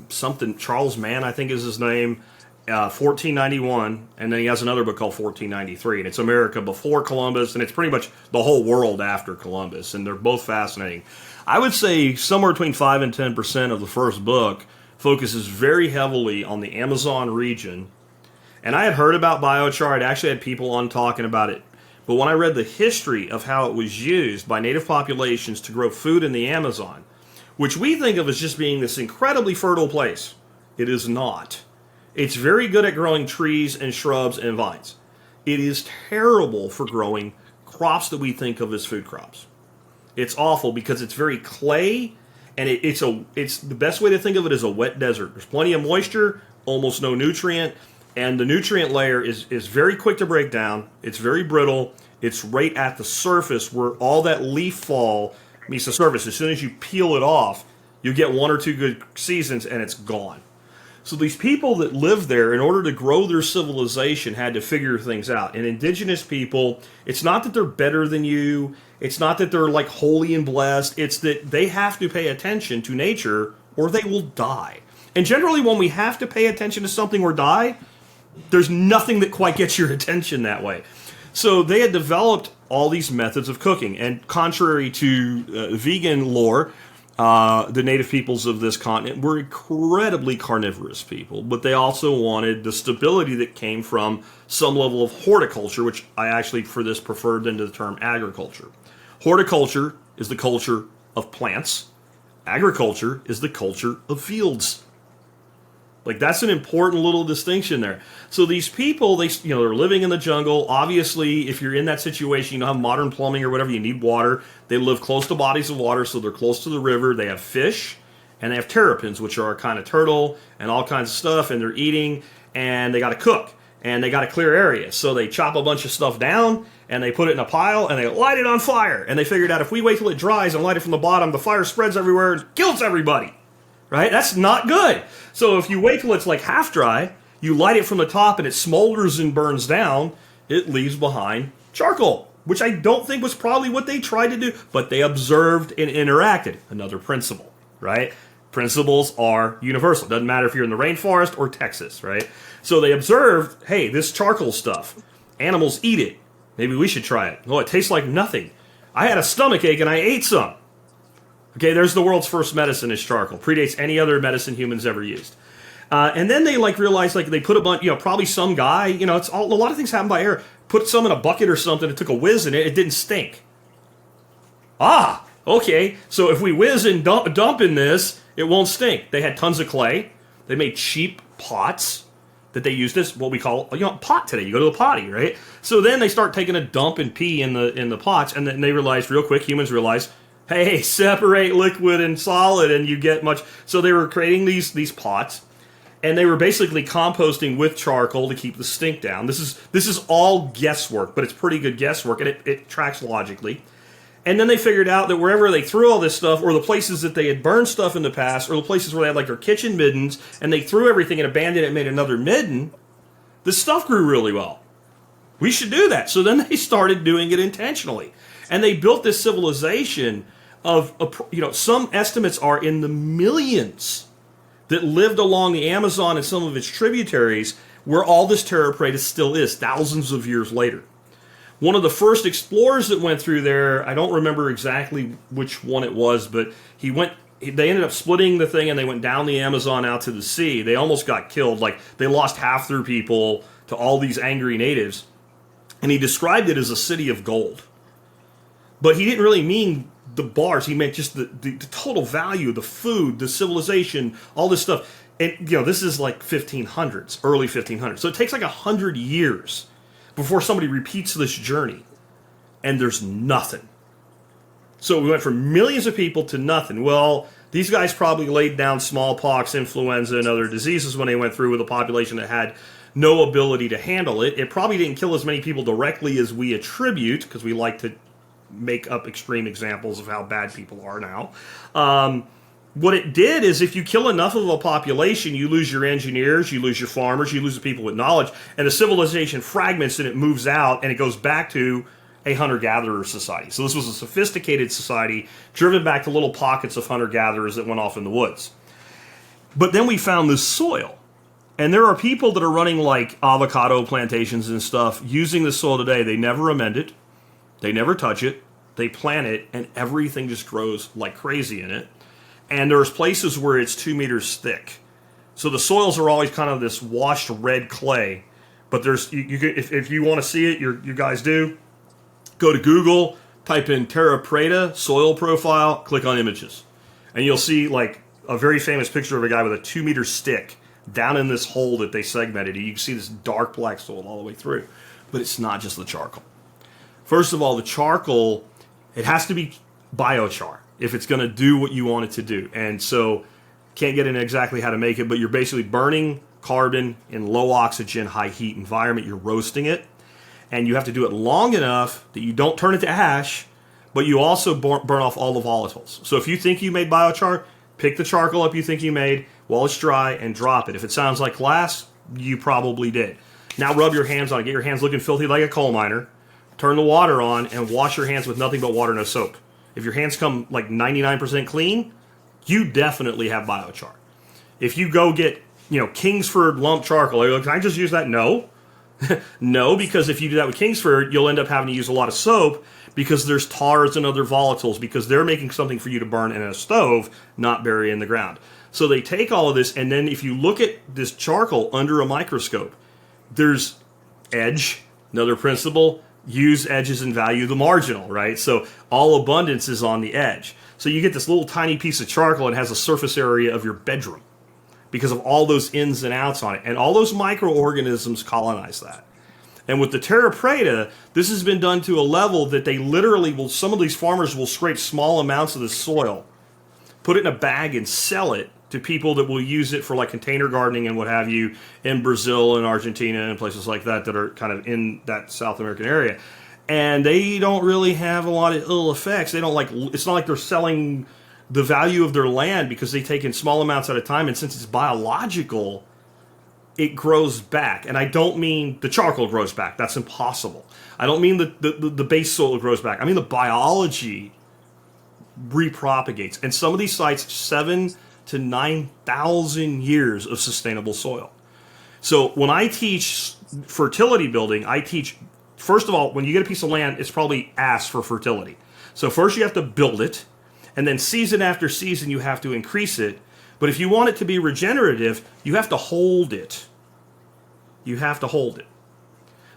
Charles Mann, I think is his name, 1491, and then he has another book called 1493, and it's America before Columbus, and it's pretty much the whole world after Columbus, and they're both fascinating. I would say somewhere between 5 and 10% of the first book focuses very heavily on the Amazon region, and I had heard about biochar. I'd actually had people on talking about it, but when I read the history of how it was used by native populations to grow food in the Amazon, which we think of as just being this incredibly fertile place, it is not. It's very good at growing trees and shrubs and vines. It is terrible for growing crops that we think of as food crops. It's awful because it's very clay, and it's the best way to think of it is a wet desert. There's plenty of moisture, almost no nutrient, and the nutrient layer is very quick to break down. It's very brittle. It's right at the surface where all that leaf fall meets the surface. As soon as you peel it off, you get 1 or 2 good seasons, and it's gone. So these people that lived there, in order to grow their civilization, had to figure things out. And indigenous people, it's not that they're better than you. It's not that they're holy and blessed. It's that they have to pay attention to nature or they will die. And generally when we have to pay attention to something or die, there's nothing that quite gets your attention that way. So they had developed all these methods of cooking. And contrary to vegan lore, the native peoples of this continent were incredibly carnivorous people, but they also wanted the stability that came from some level of horticulture, which I actually, for this, preferred than to the term agriculture. Horticulture is the culture of plants. Agriculture is the culture of fields. That's an important little distinction there. So these people, they're living in the jungle. Obviously, if you're in that situation, you don't have modern plumbing or whatever, you need water. They live close to bodies of water, so they're close to the river. They have fish, and they have terrapins, which are a kind of turtle, and all kinds of stuff, and they're eating, and they got to cook, and they got to clear areas. So they chop a bunch of stuff down, and they put it in a pile, and they light it on fire. And they figured out if we wait till it dries and light it from the bottom, the fire spreads everywhere and kills everybody. Right? That's not good. So if you wait till it's half dry, you light it from the top and it smolders and burns down, it leaves behind charcoal, which I don't think was probably what they tried to do, but they observed and interacted. Another principle, right? Principles are universal. Doesn't matter if you're in the rainforest or Texas, right? So they observed, hey, this charcoal stuff, animals eat it. Maybe we should try it. Oh, it tastes like nothing. I had a stomach ache and I ate some. Okay, there's the world's first medicine is charcoal. Predates any other medicine humans ever used. And then they realized they put a bunch, probably some guy, it's a lot of things happen by air. Put some in a bucket or something, it took a whiz in it, it didn't stink. Okay, so if we whiz and dump in this, it won't stink. They had tons of clay. They made cheap pots that they used as what we call pot today. You go to the potty, right? So then they start taking a dump and pee in the pots, and then they realized real quick, humans realized, hey, separate liquid and solid, and you get much. So they were creating these pots, and they were basically composting with charcoal to keep the stink down. This is all guesswork, but it's pretty good guesswork, and it tracks logically. And then they figured out that wherever they threw all this stuff, or the places that they had burned stuff in the past, or the places where they had like their kitchen middens, and they threw everything and abandoned it and made another midden, the stuff grew really well. We should do that. So then they started doing it intentionally. And they built this civilization of, some estimates are in the millions that lived along the Amazon and some of its tributaries where all this Terra Preta still is, thousands of years later. One of the first explorers that went through there, I don't remember exactly which one it was, but they ended up splitting the thing and they went down the Amazon out to the sea. They almost got killed. Like, they lost half their people to all these angry natives. And he described it as a city of gold. But he didn't really mean the bars. He meant just the total value, the food, the civilization, all this stuff. And, this is like 1500s, early 1500s. So it takes like 100 years before somebody repeats this journey, and there's nothing. So we went from millions of people to nothing. Well, these guys probably laid down smallpox, influenza, and other diseases when they went through with a population that had no ability to handle it. It probably didn't kill as many people directly as we attribute, because we like to make up extreme examples of how bad people are now. What it did is, if you kill enough of a population, you lose your engineers, you lose your farmers, you lose the people with knowledge, and the civilization fragments and it moves out, and it goes back to a hunter-gatherer society. So this was a sophisticated society driven back to little pockets of hunter-gatherers that went off in the woods. But then we found this soil. And there are people that are running like avocado plantations and stuff using the soil today. They never amend it. They never touch it. They plant it, and everything just grows like crazy in it. And there's places where it's 2 meters thick. So the soils are always kind of this washed red clay. But there's if you want to see it, you guys do, go to Google, type in Terra Preta soil profile, click on images. And you'll see like a very famous picture of a guy with a 2 meter stick down in this hole that they segmented. You can see this dark black soil all the way through. But it's not just the charcoal. First of all, the charcoal, it has to be biochar if it's going to do what you want it to do. And so, can't get into exactly how to make it, but you're basically burning carbon in low oxygen, high heat environment. You're roasting it. And you have to do it long enough that you don't turn it to ash, but you also burn off all the volatiles. So if you think you made biochar, pick the charcoal up you think you made while it's dry and drop it. If it sounds like glass, you probably did. Now rub your hands on it. Get your hands looking filthy like a coal miner. Turn the water on and wash your hands with nothing but water, no soap. If your hands come like 99% clean, you definitely have biochar. If you go get, Kingsford lump charcoal, can I just use that? No. No, because if you do that with Kingsford, you'll end up having to use a lot of soap because there's tars and other volatiles because they're making something for you to burn in a stove, not bury in the ground. So they take all of this, and then if you look at this charcoal under a microscope, there's edge, another principle, use edges and value the marginal, right? So all abundance is on the edge. So you get this little tiny piece of charcoal and it has a surface area of your bedroom because of all those ins and outs on it. And all those microorganisms colonize that. And with the Terra Preta, this has been done to a level that they literally will, some of these farmers will scrape small amounts of the soil, put it in a bag and sell it to people that will use it for like container gardening and what have you in Brazil and Argentina and places like that that are kind of in that South American area. And they don't really have a lot of ill effects. They don't it's not like they're selling the value of their land because they take in small amounts at a time. And since it's biological, it grows back. And I don't mean the charcoal grows back. That's impossible. I don't mean the base soil grows back. I mean the biology repropagates. And some of these sites, 7,000 to 9,000 years of sustainable soil. So when I teach fertility building, I teach, first of all, when you get a piece of land, it's probably asked for fertility. So first you have to build it, and then season after season you have to increase it. But if you want it to be regenerative, you have to hold it. You have to hold it.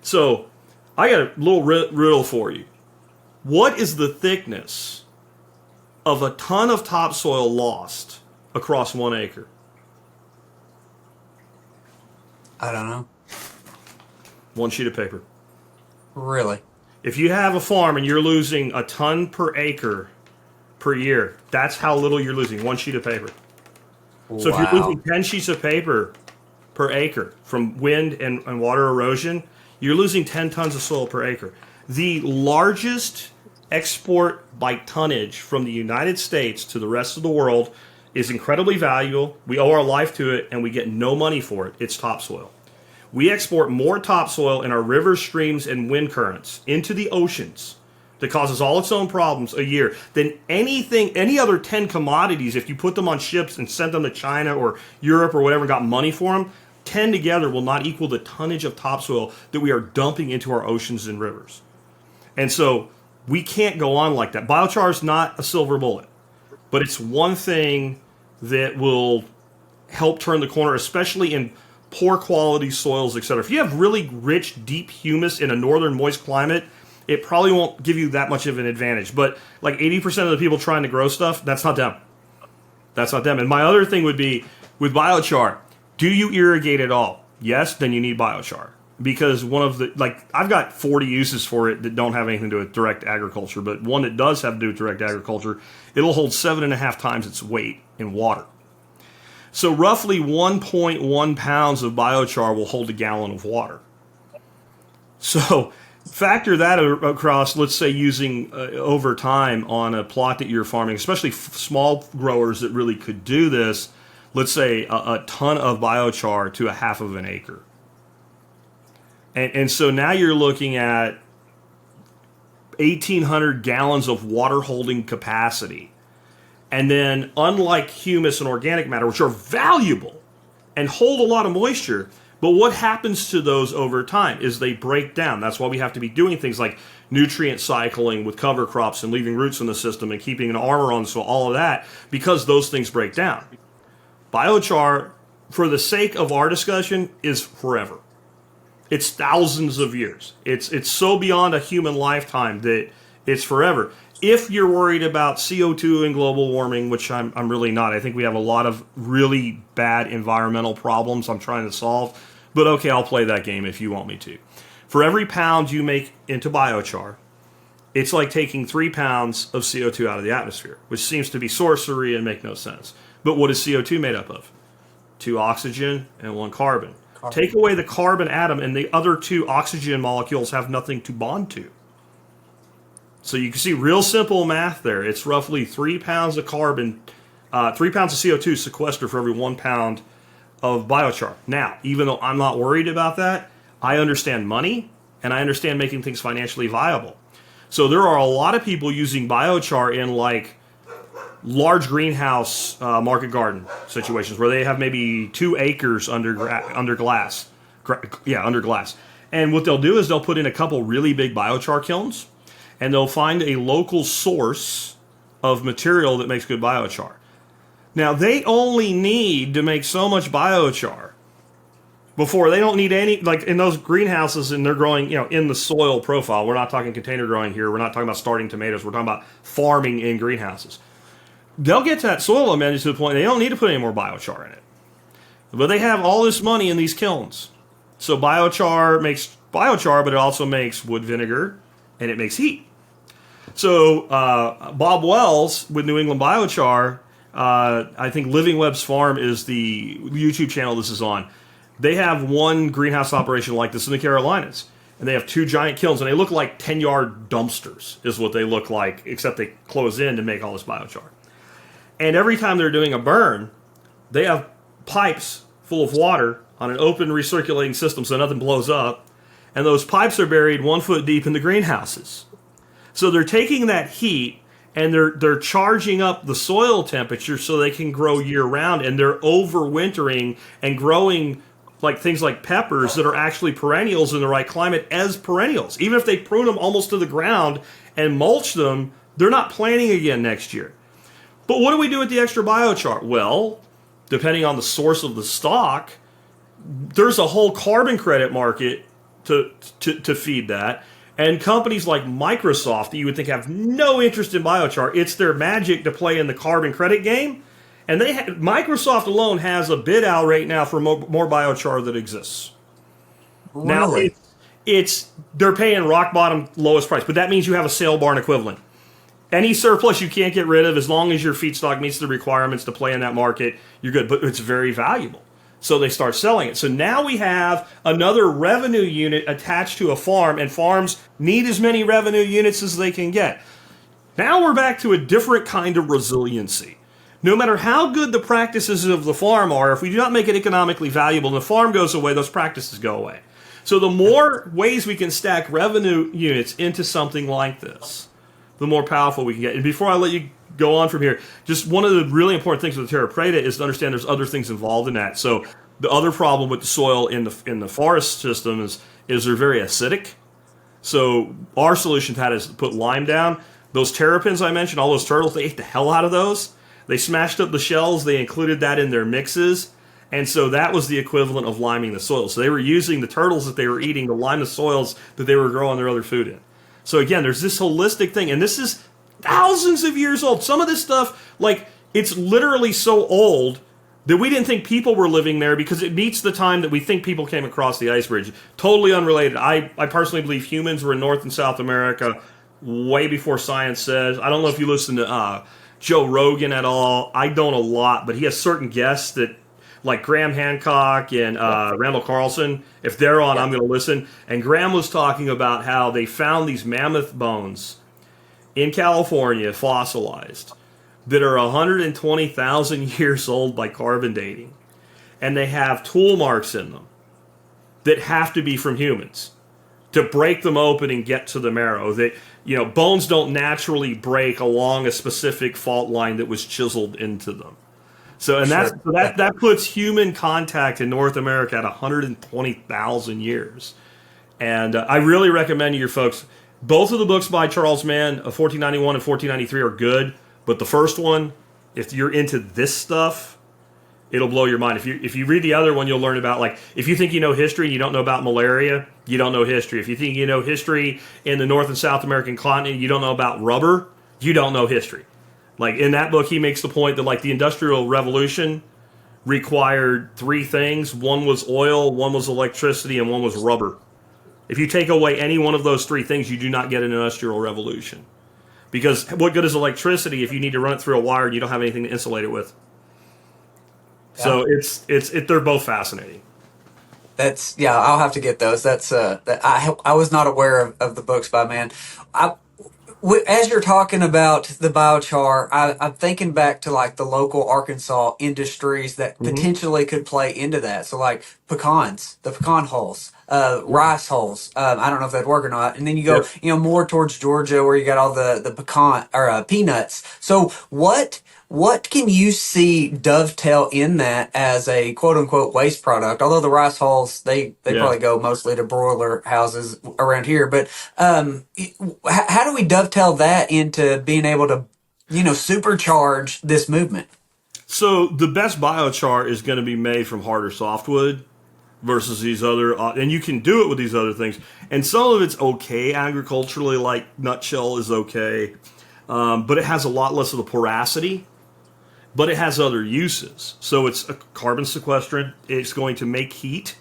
So I got a little riddle for you. What is the thickness of a ton of topsoil lost across 1 acre? I don't know. One sheet of paper. Really? If you have a farm and you're losing a ton per acre per year, that's how little you're losing. One sheet of paper. So if you're losing 10 sheets of paper per acre from wind and water erosion, you're losing 10 tons of soil per acre. The largest export by tonnage from the United States to the rest of the world is incredibly valuable. We owe our life to it, and we get no money for it. It's topsoil. We export more topsoil in our rivers, streams, and wind currents into the oceans that causes all its own problems a year than any other 10 commodities. If you put them on ships and sent them to China or Europe or whatever and got money for them, 10 together will not equal the tonnage of topsoil that we are dumping into our oceans and rivers. And so we can't go on like that. Biochar is not a silver bullet, but it's one thing that will help turn the corner, especially in poor quality soils, etc. If you have really rich, deep humus in a northern moist climate, it probably won't give you that much of an advantage. But like 80% of the people trying to grow stuff, that's not them. That's not them. And my other thing would be with biochar, do you irrigate at all? Yes, then you need biochar. Because one of the, like, I've got 40 uses for it that don't have anything to do with direct agriculture, but one that does have to do with direct agriculture, it'll hold 7.5 times its weight in water. So roughly 1.1 pounds of biochar will hold a gallon of water. So factor that across, let's say, using over time on a plot that you're farming, especially small growers that really could do this, let's say a ton of biochar to a half of an acre. And so now you're looking at 1,800 gallons of water holding capacity. And then, unlike humus and organic matter, which are valuable and hold a lot of moisture, but what happens to those over time is they break down. That's why we have to be doing things like nutrient cycling with cover crops and leaving roots in the system and keeping an armor on the soil, all of that, because those things break down. Biochar, for the sake of our discussion, is forever. It's thousands of years. It's so beyond a human lifetime that it's forever. If you're worried about CO2 and global warming, which I'm really not. I think we have a lot of really bad environmental problems I'm trying to solve. But okay, I'll play that game if you want me to. For every pound you make into biochar, it's like taking 3 pounds of CO2 out of the atmosphere, which seems to be sorcery and make no sense. But what is CO2 made up of? 2 oxygen and 1 carbon. Take away the carbon atom and the other 2 oxygen molecules have nothing to bond to. So you can see real simple math there. It's roughly 3 pounds of carbon, 3 pounds of CO2 sequestered for every 1 pound of biochar. Now, even though I'm not worried about that, I understand money and I understand making things financially viable. So there are a lot of people using biochar in like large greenhouse market garden situations where they have maybe 2 acres under glass. Under glass. And what they'll do is they'll put in a couple really big biochar kilns, and they'll find a local source of material that makes good biochar. Now, they only need to make so much biochar before they don't need any, like in those greenhouses, and they're growing, in the soil profile. We're not talking container growing here. We're not talking about starting tomatoes. We're talking about farming in greenhouses. They'll get to that soil amendment to the point they don't need to put any more biochar in it. But they have all this money in these kilns. So biochar makes biochar, but it also makes wood vinegar, and it makes heat. So Bob Wells with New England Biochar, I think Living Web's Farm is the YouTube channel this is on. They have one greenhouse operation like this in the Carolinas. And they have 2 giant kilns, and they look like 10-yard dumpsters is what they look like, except they close in to make all this biochar. And every time they're doing a burn, they have pipes full of water on an open recirculating system so nothing blows up. And those pipes are buried 1 foot deep in the greenhouses. So they're taking that heat and they're charging up the soil temperature so they can grow year round. And they're overwintering and growing like things like peppers that are actually perennials in the right climate as perennials. Even if they prune them almost to the ground and mulch them, they're not planting again next year. But what do we do with the extra biochar? Well, depending on the source of the stock, there's a whole carbon credit market to feed that. And companies like Microsoft that you would think have no interest in biochar, it's their magic to play in the carbon credit game. And Microsoft alone has a bid out right now for more biochar that exists. Really? Now, they're paying rock bottom lowest price, but that means you have a sale barn equivalent. Any surplus you can't get rid of, as long as your feedstock meets the requirements to play in that market, you're good. But it's very valuable. So they start selling it. So now we have another revenue unit attached to a farm, and farms need as many revenue units as they can get. Now we're back to a different kind of resiliency. No matter how good the practices of the farm are, if we do not make it economically valuable and the farm goes away, those practices go away. So the more ways we can stack revenue units into something like this, the more powerful we can get. And before I let you go on from here, just one of the really important things with Terra Preta is to understand there's other things involved in that. So the other problem with the soil in the forest system is they're very acidic. So our solution to that is to put lime down. Those terrapins I mentioned, all those turtles, they ate the hell out of those. They smashed up the shells. They included that in their mixes. And so that was the equivalent of liming the soil. So they were using the turtles that they were eating to lime the soils that they were growing their other food in. So again, there's this holistic thing, and this is thousands of years old. Some of this stuff, like, it's literally so old that we didn't think people were living there because it meets the time that we think people came across the ice bridge. Totally unrelated. I personally believe humans were in North and South America way before science says. I don't know if you listen to Joe Rogan at all. I don't a lot, but he has certain guests that, like Graham Hancock and Randall Carlson, if they're on, I'm going to listen. And Graham was talking about how they found these mammoth bones in California, fossilized, that are 120,000 years old by carbon dating. And they have tool marks in them that have to be from humans to break them open and get to the marrow. That, bones don't naturally break along a specific fault line that was chiseled into them. So, and that puts human contact in North America at 120,000 years. And I really recommend you folks, both of the books by Charles Mann, 1491 and 1493, are good. But the first one, if you're into this stuff, it'll blow your mind. If you read the other one, you'll learn about, like, if you think you know history and you don't know about malaria, you don't know history. If you think you know history in the North and South American continent, you don't know about rubber, you don't know history. Like, in that book, he makes the point that, like, the Industrial Revolution required three things. One was oil, one was electricity, and one was rubber. If you take away any one of those three things, you do not get an Industrial Revolution. Because what good is electricity if you need to run it through a wire and you don't have anything to insulate it with? Yeah. So they're both fascinating. I'll have to get those. I was not aware of the books by Mann. As you're talking about the biochar, I'm thinking back to, like, the local Arkansas industries that potentially could play into that. So, like, pecans, the pecan hulls, rice hulls. I don't know if that'd work or not. And then you go, more towards Georgia where you got all the pecan or peanuts. So what can you see dovetail in that as a quote unquote waste product? Although the rice hulls, they probably go mostly to broiler houses around here. But how do we dovetail that into being able to, supercharge this movement? So the best biochar is going to be made from hard or softwood versus these other, and you can do it with these other things. And some of it's okay agriculturally, like nutshell is okay, but it has a lot less of the porosity. But it has other uses. So it's a carbon sequestrant. It's going to make heat,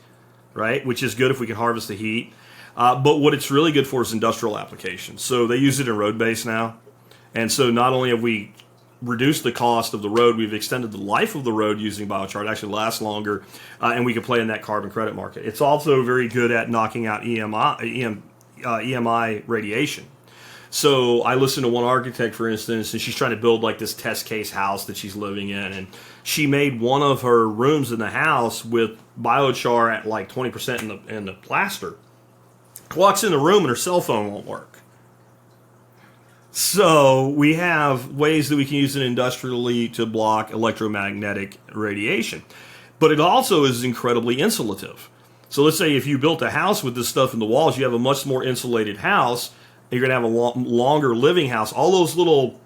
right? Which is good if we can harvest the heat. But what it's really good for is industrial applications. So they use it in road base now. And so not only have we reduced the cost of the road, we've extended the life of the road using biochar. It actually lasts longer, and we can play in that carbon credit market. It's also very good at knocking out EMI radiation. So I listened to one architect, for instance, and she's trying to build, like, this test case house that she's living in. And she made one of her rooms in the house with biochar at like 20% in the plaster. Walks in the room and her cell phone won't work. So we have ways that we can use it industrially to block electromagnetic radiation. But it also is incredibly insulative. So let's say if you built a house with this stuff in the walls, you have a much more insulated house. You're going to have a longer living house. All those little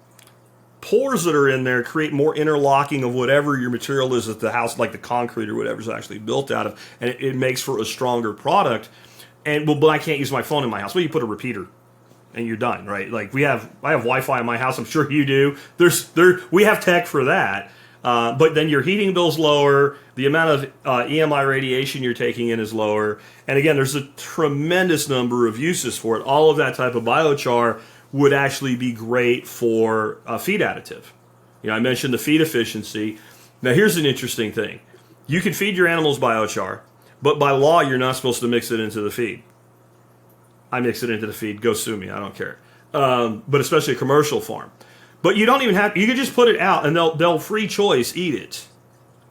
pores that are in there create more interlocking of whatever your material is that the house, like the concrete or whatever, is actually built out of. And it makes for a stronger product. And but I can't use my phone in my house. Well, you put a repeater and you're done, right? Like I have Wi-Fi in my house. I'm sure you do. We have tech for that. But then your heating bill's lower, the amount of EMI radiation you're taking in is lower. And again, there's a tremendous number of uses for it. All of that type of biochar would actually be great for feed additive. I mentioned the feed efficiency. Now, here's an interesting thing. You can feed your animals biochar, but by law, you're not supposed to mix it into the feed. I mix it into the feed. Go sue me. I don't care. But especially a commercial farm. But you don't even have, you can just put it out and they'll free choice eat it.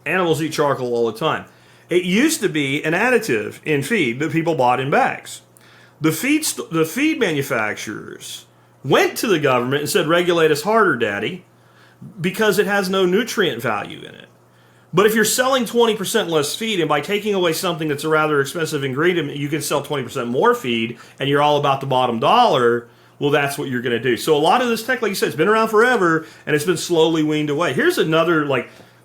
Animals eat charcoal all the time. It used to be an additive in feed that people bought in bags. The feed manufacturers went to the government and said, regulate us harder, daddy, because it has no nutrient value in it. But if you're selling 20% less feed, and by taking away something that's a rather expensive ingredient, you can sell 20% more feed, and you're all about the bottom dollar, well, that's what you're going to do. So a lot of this tech, like you said, it's been around forever, and it's been slowly weaned away. Here's another,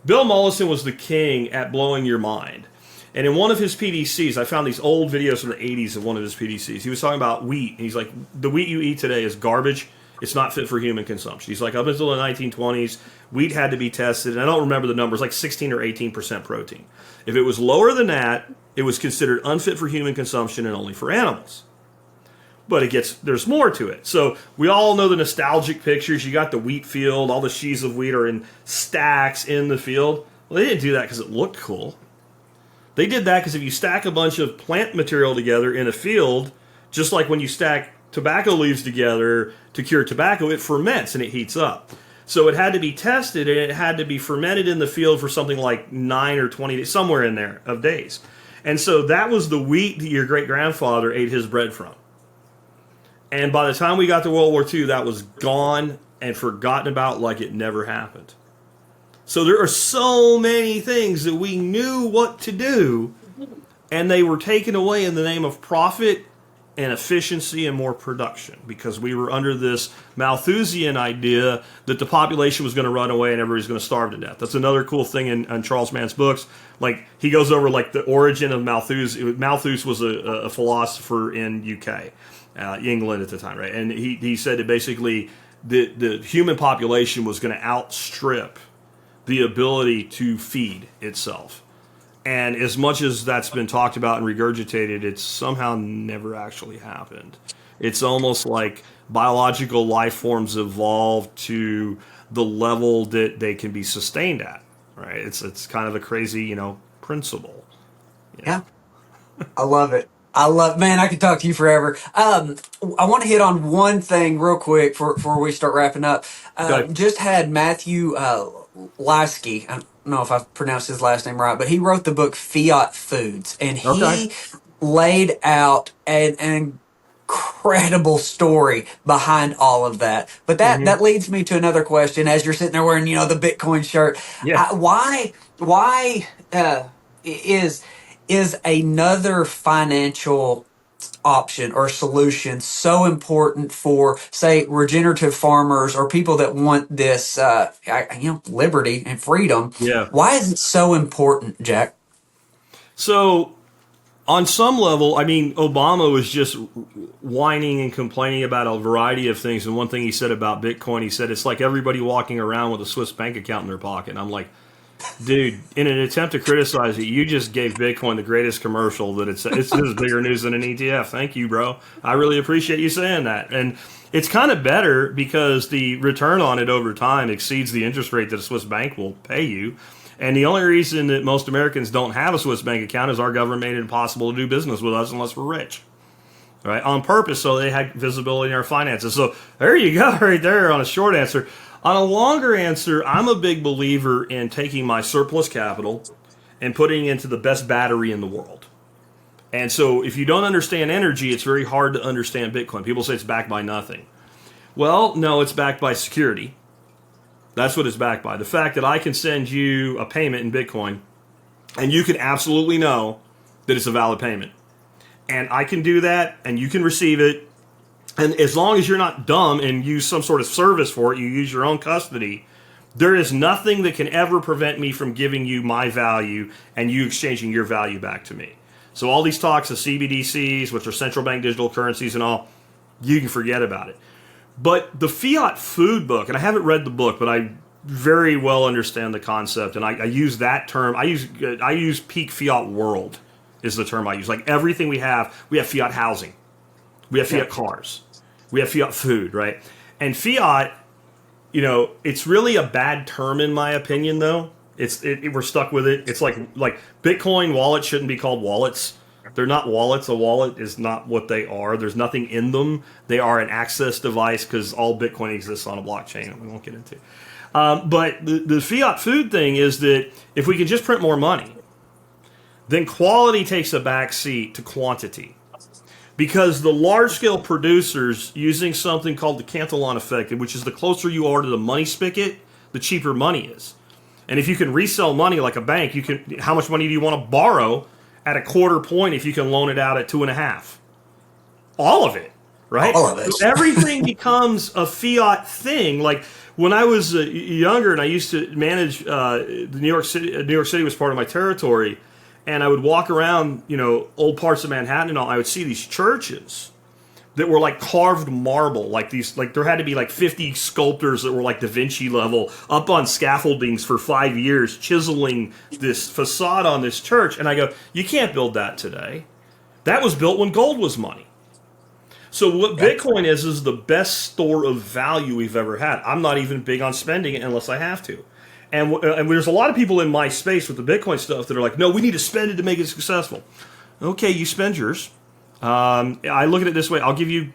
Bill Mollison was the king at blowing your mind. And in one of his PDCs, I found these old videos from the 80s of one of his PDCs. He was talking about wheat. And he's like, the wheat you eat today is garbage. It's not fit for human consumption. He's like, up until the 1920s, wheat had to be tested. And I don't remember the numbers, like 16 or 18% protein. If it was lower than that, it was considered unfit for human consumption and only for animals. But there's more to it. So we all know the nostalgic pictures. You got the wheat field. All the sheaves of wheat are in stacks in the field. Well, they didn't do that because it looked cool. They did that because if you stack a bunch of plant material together in a field, just like when you stack tobacco leaves together to cure tobacco, it ferments and it heats up. So it had to be tested and it had to be fermented in the field for something like 9 or 20 days, somewhere in there of days. And so that was the wheat that your great-grandfather ate his bread from. And by the time we got to World War II, that was gone and forgotten about like it never happened. So there are so many things that we knew what to do, and they were taken away in the name of profit and efficiency and more production, because we were under this Malthusian idea that the population was going to run away and everybody's going to starve to death. That's another cool thing in Charles Mann's books. He goes over the origin of Malthus. Malthus was a philosopher in UK, England at the time, right? And he said that basically the human population was going to outstrip the ability to feed itself. And as much as that's been talked about and regurgitated, it's somehow never actually happened. It's almost like biological life forms evolved to the level that they can be sustained at, right? It's kind of a crazy, principle. Yeah. I love it. Man, I could talk to you forever. I want to hit on one thing real quick before we start wrapping up. Just had Matthew Lasky. I don't know if I pronounced his last name right, but he wrote the book Fiat Foods, and he laid out an incredible story behind all of that. But that leads me to another question. As you're sitting there wearing, the Bitcoin shirt, why is another financial option or solution so important for, say, regenerative farmers or people that want this, liberty and freedom? Yeah. Why is it so important, Jack? So, on some level, Obama was just whining and complaining about a variety of things. And one thing he said about Bitcoin, he said, it's like everybody walking around with a Swiss bank account in their pocket. And I'm like, dude, in an attempt to criticize it, you just gave Bitcoin the greatest commercial that it's bigger news than an ETF. Thank you, bro. I really appreciate you saying that. And it's kind of better because the return on it over time exceeds the interest rate that a Swiss bank will pay you. And the only reason that most Americans don't have a Swiss bank account is our government made it impossible to do business with us unless we're rich. Right? On purpose, so they had visibility in our finances. So there you go, right there on a short answer. On a longer answer, I'm a big believer in taking my surplus capital and putting it into the best battery in the world. And so if you don't understand energy, it's very hard to understand Bitcoin. People say it's backed by nothing. Well, no, it's backed by security. That's what it's backed by. The fact that I can send you a payment in Bitcoin and you can absolutely know that it's a valid payment. And I can do that and you can receive it. And as long as you're not dumb and use some sort of service for it, you use your own custody, there is nothing that can ever prevent me from giving you my value and you exchanging your value back to me. So all these talks of CBDCs, which are central bank digital currencies and all, you can forget about it. But the Fiat Food book, and I haven't read the book, but I very well understand the concept, and I use that term. I use peak fiat world is the term I use. Like everything we have fiat housing, we have fiat cars, we have fiat food, right? And fiat, it's really a bad term in my opinion, though. We're stuck with it. It's like Bitcoin wallets shouldn't be called wallets. They're not wallets. A wallet is not what they are. There's nothing in them. They are an access device because all Bitcoin exists on a blockchain. We won't get into. But the fiat food thing is that if we can just print more money, then quality takes a back seat to quantity. Because the large-scale producers using something called the Cantillon effect, which is the closer you are to the money spigot, the cheaper money is. And if you can resell money like a bank, how much money do you want to borrow at a quarter point if you can loan it out at 2.5? All of it, right? All of it. So everything becomes a fiat thing. Like when I was younger and I used to manage New York City was part of my territory, and I would walk around, old parts of Manhattan and all. I would see these churches that were like carved marble, like there had to be like 50 sculptors that were like Da Vinci level up on scaffoldings for 5 years, chiseling this facade on this church. And I go, you can't build that today. That was built when gold was money. So what Bitcoin is the best store of value we've ever had. I'm not even big on spending it unless I have to. And there's a lot of people in my space with the Bitcoin stuff that are like, no, we need to spend it to make it successful. Okay, you spend yours. I look at it this way. I'll give you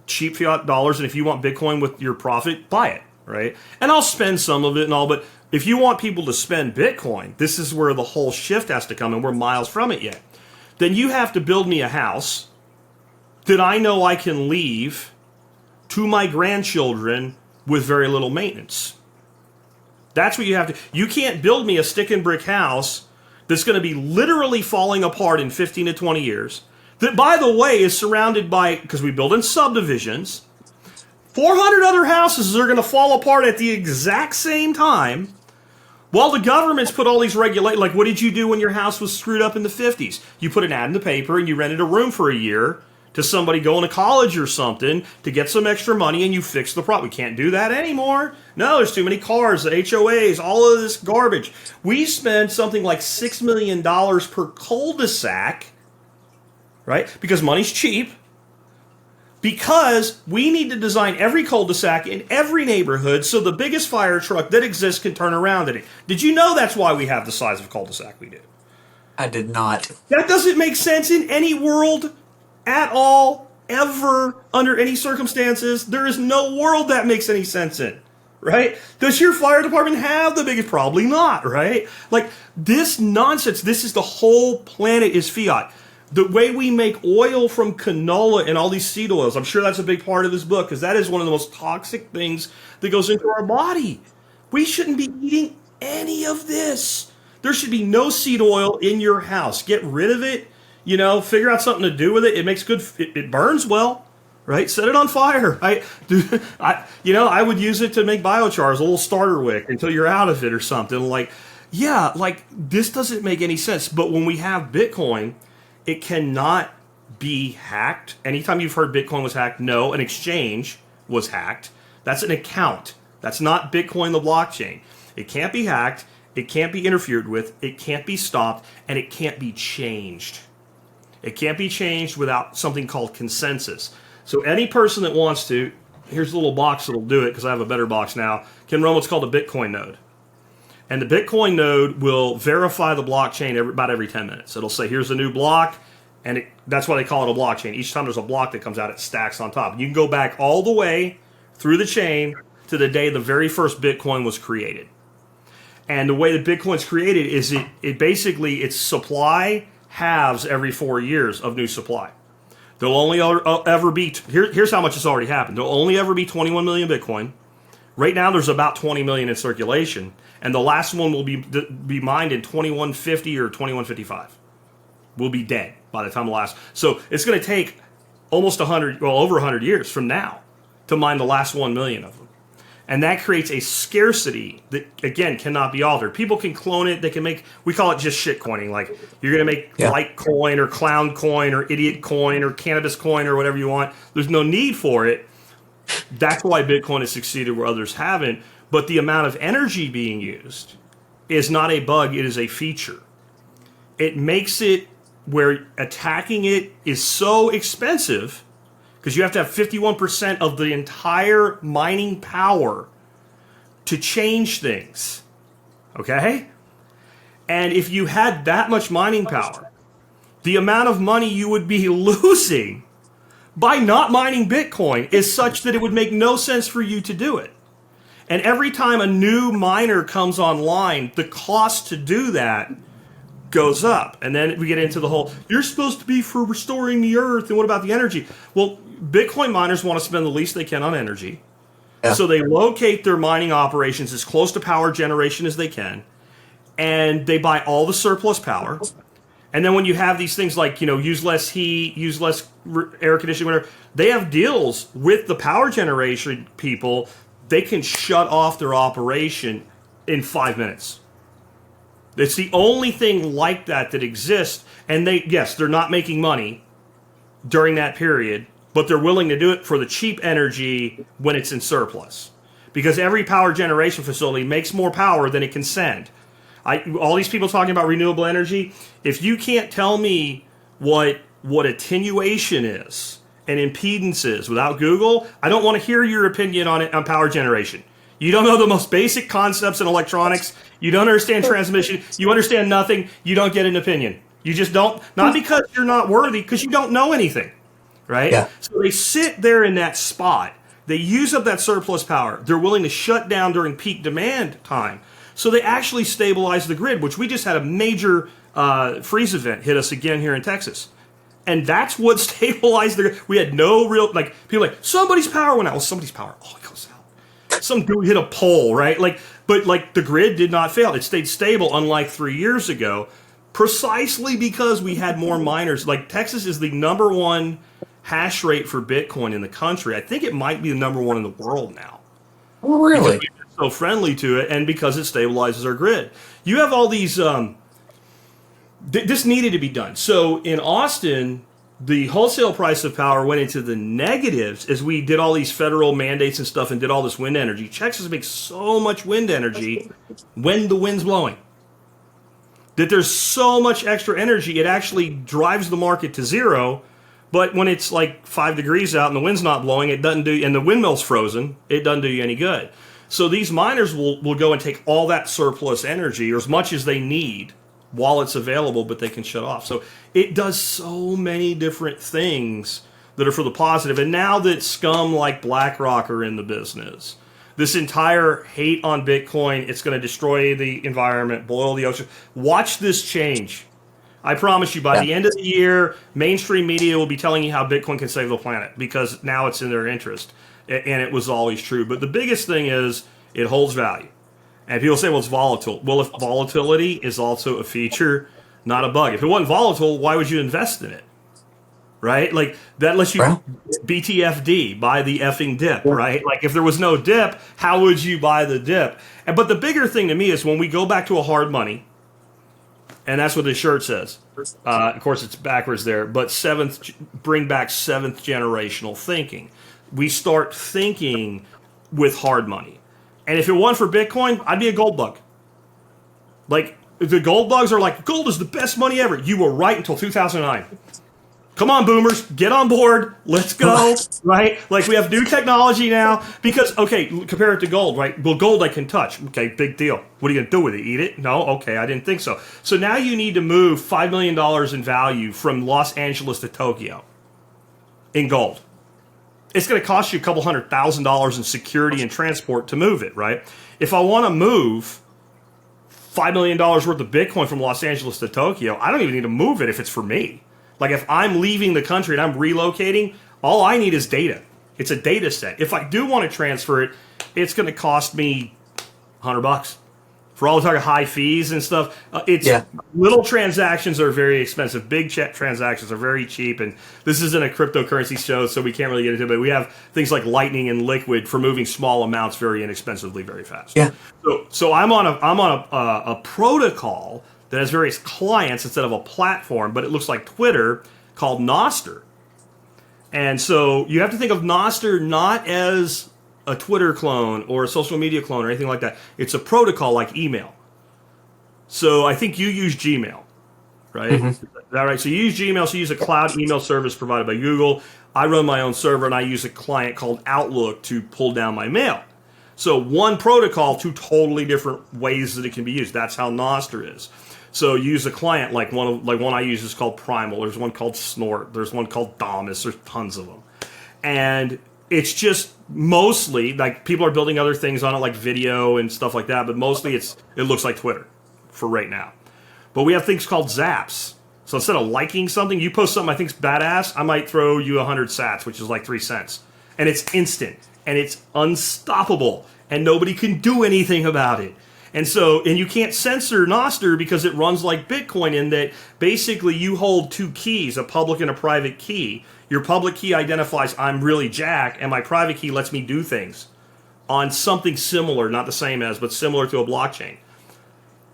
cheap fiat dollars, and if you want Bitcoin with your profit, buy it, right? And I'll spend some of it and all, but if you want people to spend Bitcoin, this is where the whole shift has to come, and we're miles from it yet. Then you have to build me a house that I know I can leave to my grandchildren with very little maintenance. That's what you have to. You can't build me a stick and brick house that's going to be literally falling apart in 15 to 20 years. That, by the way, is surrounded by, because we build in subdivisions, 400 other houses that are going to fall apart at the exact same time, while the government's put all these regulations. Like, what did you do when your house was screwed up in the 50s? You put an ad in the paper and you rented a room for a year to somebody going to college or something to get some extra money, and you fix the problem. We can't do that anymore. No, there's too many cars, the HOAs, all of this garbage. We spend something like $6 million per cul-de-sac, right? Because money's cheap. Because we need to design every cul-de-sac in every neighborhood so the biggest fire truck that exists can turn around in it. Did you know that's why we have the size of cul-de-sac we do? I did not. That doesn't make sense in any world at all, ever, under any circumstances. There is no world that makes any sense in, right? Does your fire department have the biggest? Probably not, right? Like, this nonsense, this is the whole planet is fiat. The way we make oil from canola and all these seed oils, I'm sure that's a big part of this book, because that is one of the most toxic things that goes into our body. We shouldn't be eating any of this. There should be no seed oil in your house. Get rid of it. Figure out something to do with it. It makes good. It burns well, right? Set it on fire. I would use it to make biochar as a little starter wick until you're out of it or something. This doesn't make any sense. But when we have Bitcoin, it cannot be hacked. Anytime you've heard Bitcoin was hacked, no, an exchange was hacked. That's an account. That's not Bitcoin, the blockchain. It can't be hacked. It can't be interfered with. It can't be stopped, and it can't be changed. It can't be changed without something called consensus. So any person that wants to, here's a little box that'll do it, because I have a better box now, can run what's called a Bitcoin node. And the Bitcoin node will verify the blockchain about every 10 minutes. It'll say, here's a new block, and that's why they call it a blockchain. Each time there's a block that comes out, it stacks on top. You can go back all the way through the chain to the day the very first Bitcoin was created. And the way that Bitcoin's created is it basically, its supply halves every 4 years of new supply. There'll only ever be, here's how much has already happened. There'll only ever be 21 million Bitcoin. Right now there's about 20 million in circulation, and the last one will be mined in 2150 or 2155. We'll be dead by the time the last. So it's going to take almost over 100 years from now to mine the last 1 million of them. And that creates a scarcity that, again, cannot be altered. People can clone it. They can make, we call it just shitcoining. Like, you're going to make Litecoin or Clown Coin or Idiot Coin or Cannabis Coin or whatever you want. There's no need for it. That's why Bitcoin has succeeded where others haven't. But the amount of energy being used is not a bug, it is a feature. It makes it where attacking it is so expensive because you have to have 51% of the entire mining power to change things. Okay? And if you had that much mining power, the amount of money you would be losing by not mining Bitcoin is such that it would make no sense for you to do it. And every time a new miner comes online, the cost to do that goes up. And then we get into the whole, you're supposed to be for restoring the earth, and what about the energy? Well, Bitcoin miners want to spend the least they can on energy. Yeah. So they locate their mining operations as close to power generation as they can, and they buy all the surplus power. And then when you have these things like, use less heat, use less air conditioning, whatever, they have deals with the power generation people. They can shut off their operation in 5 minutes. It's the only thing like that exists. And they're not making money during that period, but they're willing to do it for the cheap energy when it's in surplus. Because every power generation facility makes more power than it can send. All these people talking about renewable energy, if you can't tell me what attenuation is and impedance is without Google, I don't want to hear your opinion on it on power generation. You don't know the most basic concepts in electronics. You don't understand transmission. You understand nothing. You don't get an opinion. You just don't. Not because you're not worthy, because you don't know anything, right? Yeah. So they sit there in that spot. They use up that surplus power. They're willing to shut down during peak demand time. So they actually stabilize the grid, which we just had a major freeze event hit us again here in Texas. And that's what stabilized the grid. We had no real, people somebody's power went out. Well, somebody's power, it goes out. Some dude hit a pole, right? But the grid did not fail. It stayed stable, unlike 3 years ago, precisely because we had more miners. Texas is the number one hash rate for Bitcoin in the country. I think it might be the number one in the world now. Really? So friendly to it, and because it stabilizes our grid. You have all these, this needed to be done. So in Austin, the wholesale price of power went into the negatives as we did all these federal mandates and stuff and did all this wind energy. Texas makes so much wind energy when the wind's blowing that there's so much extra energy, it actually drives the market to zero. But when it's 5 degrees out and the wind's not blowing, it doesn't do, and the windmill's frozen, it doesn't do you any good. So these miners will go and take all that surplus energy, or as much as they need, while it's available, but they can shut off. So it does so many different things that are for the positive. And now that scum like BlackRock are in the business, this entire hate on Bitcoin, it's going to destroy the environment, boil the ocean. Watch this change. I promise you, by the end of the year, mainstream media will be telling you how Bitcoin can save the planet because now it's in their interest. And it was always true. But the biggest thing is it holds value. And people say, well, it's volatile. Well, if volatility is also a feature, not a bug. If it wasn't volatile, why would you invest in it? Right? That lets you BTFD, buy the effing dip, right? If there was no dip, how would you buy the dip? But the bigger thing to me is when we go back to a hard money, and that's what this shirt says. Of course, it's backwards there, but bring back seventh generational thinking. We start thinking with hard money. And if it wasn't for Bitcoin, I'd be a gold bug. The gold bugs are gold is the best money ever. You were right until 2009. Come on, boomers, get on board. Let's go, right? We have new technology now because, compare it to gold, right? Well, gold I can touch. Okay, big deal. What are you going to do with it? Eat it? No? Okay, I didn't think so. So now you need to move $5 million in value from Los Angeles to Tokyo in gold. It's going to cost you a couple $100,000 in security and transport to move it, right? If I want to move $5 million worth of Bitcoin from Los Angeles to Tokyo, I don't even need to move it if it's for me. If I'm leaving the country and I'm relocating, all I need is data. It's a data set. If I do want to transfer it, it's going to cost me $100. For all the talk of high fees and stuff, little transactions are very expensive. Big transactions are very cheap. And this isn't a cryptocurrency show, so we can't really get into it. But we have things like Lightning and Liquid for moving small amounts very inexpensively, very fast. Yeah. So I'm on a protocol that has various clients instead of a platform, but it looks like Twitter, called Noster. And so you have to think of Noster not as a Twitter clone or a social media clone or anything like that. It's a protocol like email. So I think you use Gmail, right? Mm-hmm. Is that right? So you use Gmail, so you use a cloud email service provided by Google. I run my own server, and I use a client called Outlook to pull down my mail. So one protocol, two totally different ways that it can be used. That's how Noster is. So you use a client like one I use is called Primal. There's one called Snort. There's one called Damus. There's tons of them, and it's just mostly like people are building other things on it, like video and stuff like that. But mostly it looks like Twitter for right now. But we have things called zaps. So instead of liking something, you post something I think's badass, I might throw you 100 sats, which is like 3 cents, and it's instant and it's unstoppable, and nobody can do anything about it. And so, and you can't censor Noster because it runs like Bitcoin in that basically you hold two keys, a public and a private key. Your public key identifies I'm really Jack, and my private key lets me do things on something similar, not the same as, but similar to a blockchain.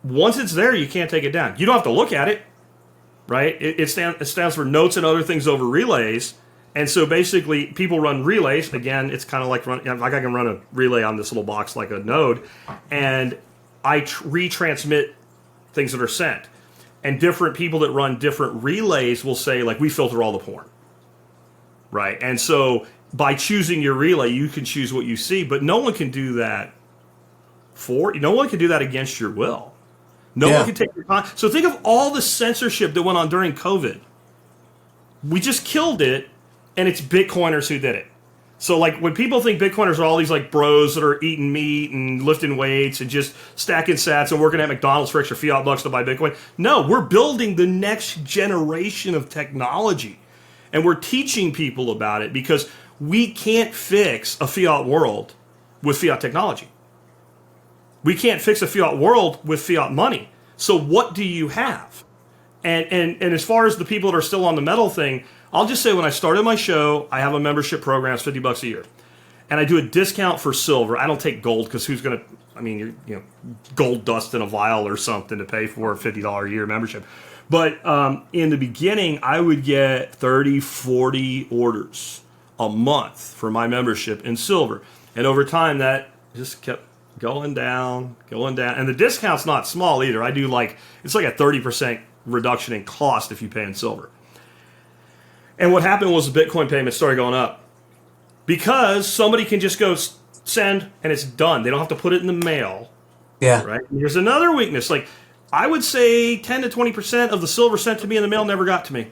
Once it's there, you can't take it down. You don't have to look at it, right? It stands for notes and other things over relays. And so basically, people run relays. Again, it's kind of like I can run a relay on this little box like a node, and I retransmit things that are sent. And different people that run different relays will say, like, we filter all the porn, right? And so by choosing your relay, you can choose what you see, but no one can do that no one can do that against your will. No one can take your time. So think of all the censorship that went on during COVID. We just killed it, and it's Bitcoiners who did it. So like when people think Bitcoiners are all these like bros that are eating meat and lifting weights and just stacking sats and working at McDonald's for extra fiat bucks to buy Bitcoin. No, we're building the next generation of technology. And we're teaching people about it because we can't fix a fiat world with fiat technology. We can't fix a fiat world with fiat money. So what do you have? And as far as the people that are still on the metal thing, I'll just say when I started my show, I have a membership program, it's $50 a year. And I do a discount for silver. I don't take gold because who's going to, I mean, you know, gold dust in a vial or something to pay for a $50 a year membership. But in the beginning, I would get 30, 40 orders a month for my membership in silver. And over time, that just kept going down. And the discount's not small either. I do it's like a 30% reduction in cost if you pay in silver. And what happened was the Bitcoin payments started going up because somebody can just go send and it's done. They don't have to put it in the mail. Yeah. Right. And here's another weakness. Like I would say 10 to 20% of the silver sent to me in the mail never got to me.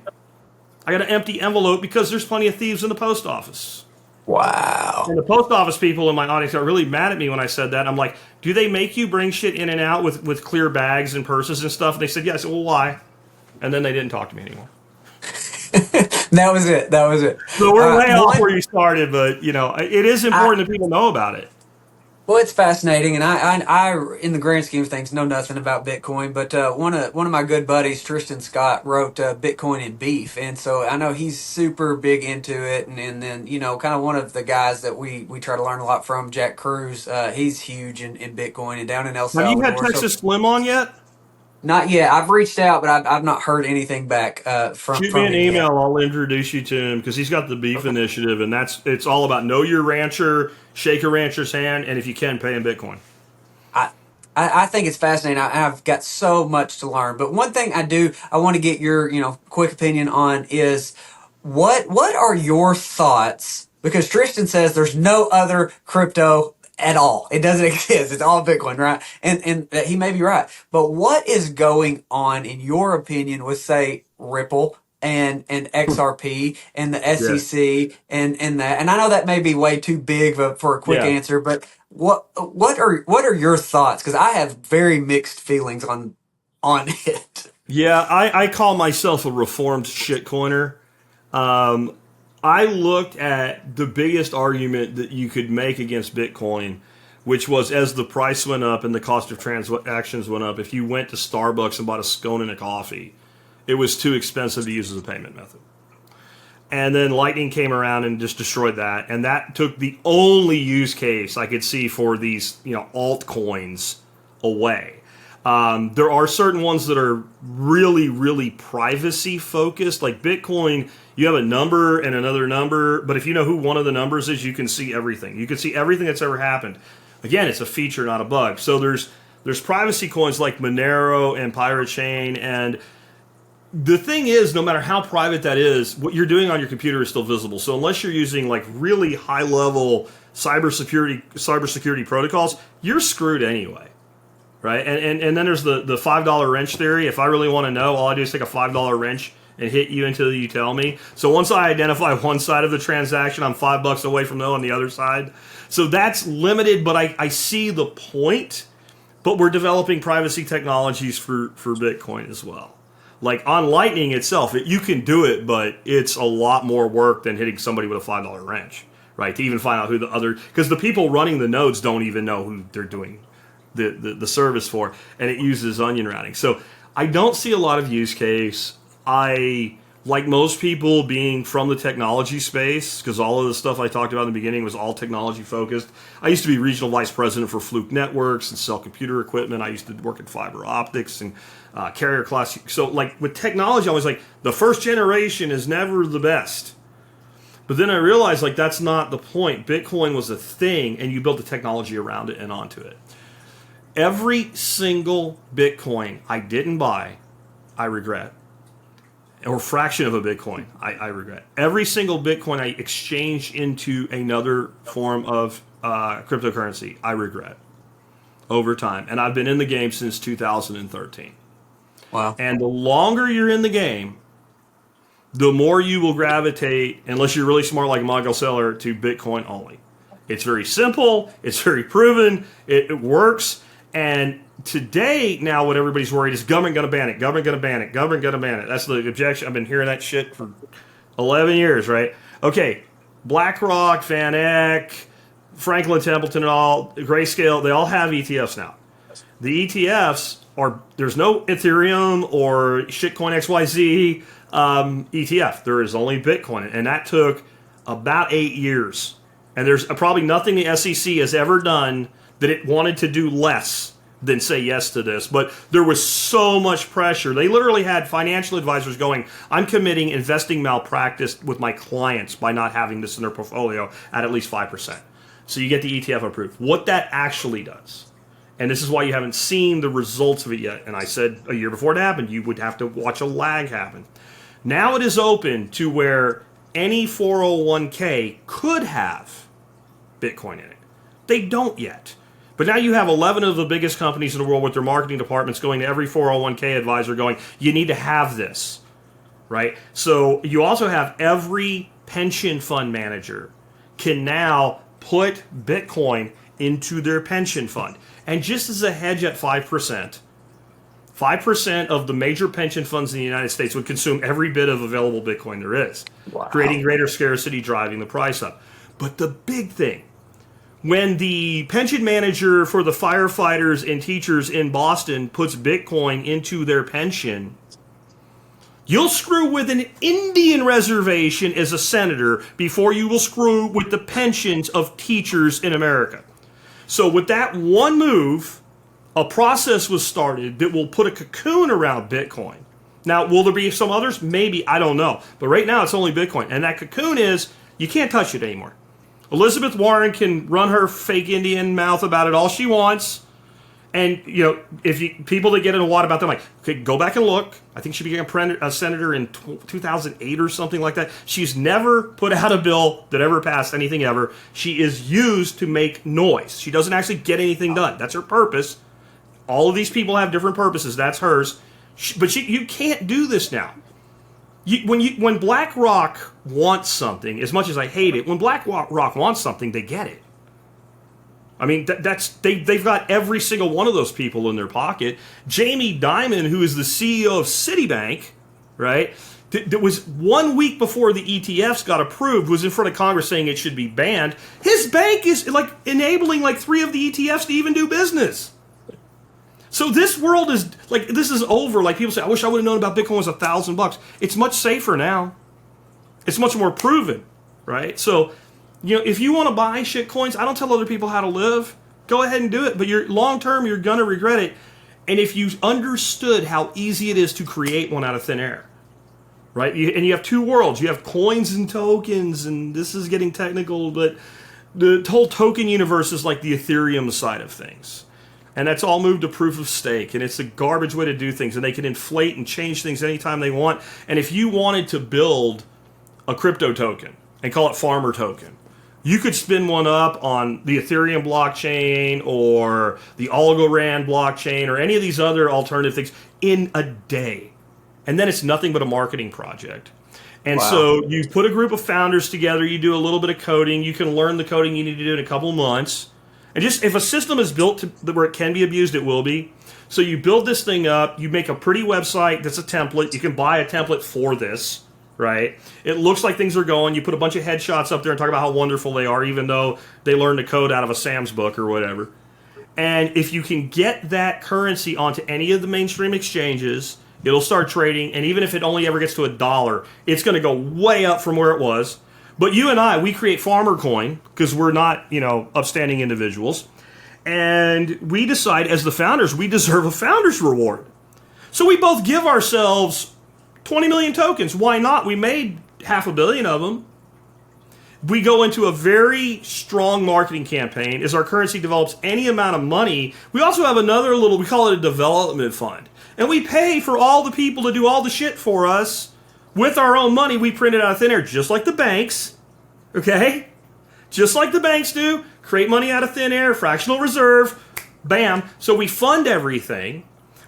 I got an empty envelope because there's plenty of thieves in the post office. Wow. And the post office people in my audience got really mad at me when I said that. I'm like, do they make you bring shit in and out with clear bags and purses and stuff? And they said, yeah. I said, well, why? And then they didn't talk to me anymore. That was it. So we're way off where you started, but you know, it is important that people know about it. Well, it's fascinating, and I, in the grand scheme of things, know nothing about Bitcoin. But one of my good buddies, Tristan Scott, wrote Bitcoin and Beef, and so I know he's super big into it. And then kind of one of the guys that we try to learn a lot from, Jack Cruz. He's huge in Bitcoin and down in El Salvador. Have you had Texas Slim on yet? Not yet. I've reached out, but I've not heard anything back from. Shoot me an email. Yet. I'll introduce you to him because he's got the Beef Initiative, and it's all about know your rancher, shake a rancher's hand, and if you can, pay in Bitcoin. I think it's fascinating. I've got so much to learn. But one thing I want to get your quick opinion on is what are your thoughts? Because Tristan says there's no other crypto at all. It doesn't exist. It's all Bitcoin, right? And he may be right. But what is going on, in your opinion, with, say, Ripple and XRP and the SEC and that? And I know that may be way too big for a quick answer, but what are your thoughts? Because I have very mixed feelings on it. Yeah, I call myself a reformed shitcoiner. I looked at the biggest argument that you could make against Bitcoin, which was as the price went up and the cost of transactions went up, if you went to Starbucks and bought a scone and a coffee, it was too expensive to use as a payment method. And then Lightning came around and just destroyed that. And that took the only use case I could see for these altcoins away. There are certain ones that are really, really privacy focused. Like Bitcoin, you have a number and another number, but if you know who one of the numbers is, you can see everything. You can see everything that's ever happened. Again, it's a feature, not a bug. So there's privacy coins like Monero and Pirate Chain, and the thing is, no matter how private that is, what you're doing on your computer is still visible. So unless you're using like really high level cybersecurity protocols, you're screwed anyway. Right, and then there's the $5 wrench theory. If I really want to know, all I do is take a $5 wrench and hit you until you tell me. So once I identify one side of the transaction, I'm $5 away from knowing the other side. So that's limited, but I see the point. But we're developing privacy technologies for Bitcoin as well. Like on Lightning itself, you can do it, but it's a lot more work than hitting somebody with a $5 wrench, right? To even find out who the other, because the people running the nodes don't even know who they're doing the service for, and it uses onion routing. So I don't see a lot of use case. I, like most people, being from the technology space, because all of the stuff I talked about in the beginning was all technology focused. I used to be regional vice president for Fluke Networks and sell computer equipment. I used to work in fiber optics and carrier class. So like with technology, I was like, the first generation is never the best. But then I realized like that's not the point. Bitcoin was a thing, and you built the technology around it and onto it. Every single Bitcoin I didn't buy, I regret. Or fraction of a Bitcoin, I regret. Every single Bitcoin I exchanged into another form of cryptocurrency, I regret. Over time. And I've been in the game since 2013. Wow. And the longer you're in the game, the more you will gravitate, unless you're really smart like Michael Saylor, to Bitcoin only. It's very simple. It's very proven. It works. And today, now what everybody's worried is government going to ban it, government going to ban it, government going to ban it. That's the objection. I've been hearing that shit for 11 years, right? Okay, BlackRock, Van Eck, Franklin Templeton, and all, Grayscale, they all have ETFs now. The ETFs are, there's no Ethereum or shitcoin XYZ ETF. There is only Bitcoin, and that took about 8 years. And there's probably nothing the SEC has ever done that it wanted to do less than say yes to this. But there was so much pressure. They literally had financial advisors going, I'm committing investing malpractice with my clients by not having this in their portfolio at least 5%. So you get the ETF approved. What that actually does, and this is why you haven't seen the results of it yet, and I said a year before it happened, you would have to watch a lag happen. Now it is open to where any 401k could have Bitcoin in it. They don't yet. But now you have 11 of the biggest companies in the world with their marketing departments going to every 401k advisor going, you need to have this, right? So you also have every pension fund manager can now put Bitcoin into their pension fund. And just as a hedge at 5%, 5% of the major pension funds in the United States would consume every bit of available Bitcoin there is, creating greater scarcity, driving the price up. But the big thing, when the pension manager for the firefighters and teachers in Boston puts Bitcoin into their pension, you'll screw with an Indian reservation as a senator before you will screw with the pensions of teachers in America. So with that one move, a process was started that will put a cocoon around Bitcoin. Now, will there be some others? Maybe, I don't know. But right now, it's only Bitcoin. And that cocoon is, you can't touch it anymore. Elizabeth Warren can run her fake Indian mouth about it all she wants. And, you know, people that get in a lot about them, like, okay, go back and look. I think she became a senator in 2008 or something like that. She's never put out a bill that ever passed anything ever. She is used to make noise. She doesn't actually get anything done. That's her purpose. All of these people have different purposes. That's hers. But you can't do this now. When BlackRock wants something, as much as I hate it, when BlackRock wants something, they get it. I mean, they've got every single one of those people in their pocket. Jamie Dimon, who is the CEO of Citibank, right, that was 1 week before the ETFs got approved, was in front of Congress saying it should be banned. His bank is like enabling like 3 of the ETFs to even do business. So this world is like, this is over. Like people say, I wish I would have known about Bitcoin was $1,000. It's much safer now. It's much more proven, right? So, you know, if you want to buy shitcoins, I don't tell other people how to live. Go ahead and do it. But long term, you're going to regret it. And if you understood how easy it is to create one out of thin air, right? And you have two worlds. You have coins and tokens, and this is getting technical, but the whole token universe is like the Ethereum side of things. And that's all moved to proof of stake, and it's a garbage way to do things, and they can inflate and change things anytime they want. And if you wanted to build a crypto token and call it farmer token, you could spin one up on the Ethereum blockchain or the Algorand blockchain or any of these other alternative things in a day. And then it's nothing but a marketing project. And so you put a group of founders together, you do a little bit of coding, you can learn the coding you need to do in a couple months. And just if a system is built to where it can be abused, it will be. So you build this thing up, you make a pretty website that's a template. You can buy a template for this, right? It looks like things are going. You put a bunch of headshots up there and talk about how wonderful they are, even though they learned to code out of a Sam's book or whatever. And if you can get that currency onto any of the mainstream exchanges, it'll start trading. And even if it only ever gets to $1, it's going to go way up from where it was. But you and I, we create Farmer Coin because we're not, upstanding individuals. And we decide as the founders, we deserve a founder's reward. So we both give ourselves 20 million tokens. Why not? We made 500 million of them. We go into a very strong marketing campaign. As our currency develops any amount of money, we also have another we call it a development fund. And we pay for all the people to do all the shit for us with our own money. We print it out of thin air, just like the banks. Okay? Just like the banks do. Create money out of thin air, fractional reserve, bam. So we fund everything.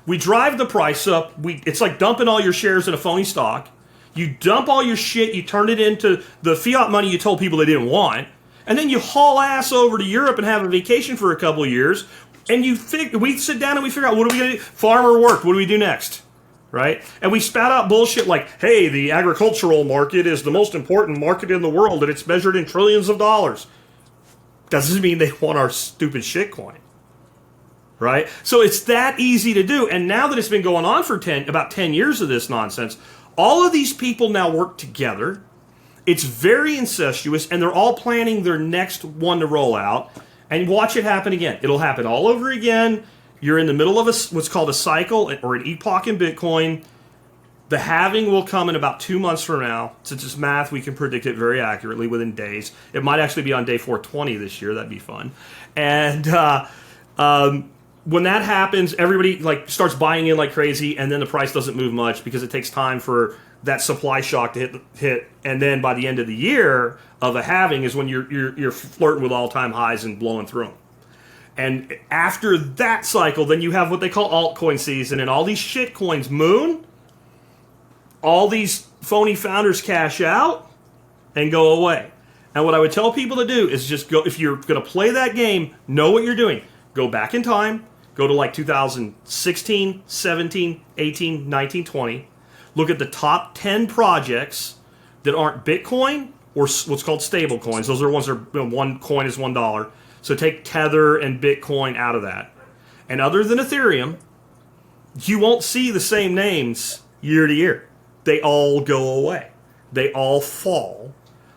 We drive the price up. It's like dumping all your shares in a phony stock. You dump all your shit, you turn it into the fiat money you told people they didn't want, and then you haul ass over to Europe and have a vacation for a couple of years, and we sit down and we figure out, what are we going to do? Farmer work, what do we do next? Right? And we spout out bullshit like, hey, the agricultural market is the most important market in the world, and it's measured in trillions of dollars. Doesn't mean they want our stupid shitcoin. Right? So it's that easy to do. And now that it's been going on for about 10 years of this nonsense, all of these people now work together. It's very incestuous, and they're all planning their next one to roll out. And watch it happen again. It'll happen all over again. You're in the middle of what's called a cycle or an epoch in Bitcoin. The halving will come in about 2 months from now. Since it's math, we can predict it very accurately within days. It might actually be on day 420 this year. That'd be fun. And when that happens, everybody starts buying in like crazy, and then the price doesn't move much because it takes time for that supply shock to hit. And then by the end of the year of a halving is when you're flirting with all-time highs and blowing through them. And after that cycle, then you have what they call altcoin season, and all these shit coins moon. All these phony founders cash out and go away. And what I would tell people to do is just go, if you're going to play that game, know what you're doing. Go back in time. Go to 2016, 17, 18, 19, 20. Look at the top 10 projects that aren't Bitcoin or what's called stable coins. Those are the ones that are, one coin is $1. So take Tether and Bitcoin out of that. And other than Ethereum, you won't see the same names year to year. They all go away. They all fall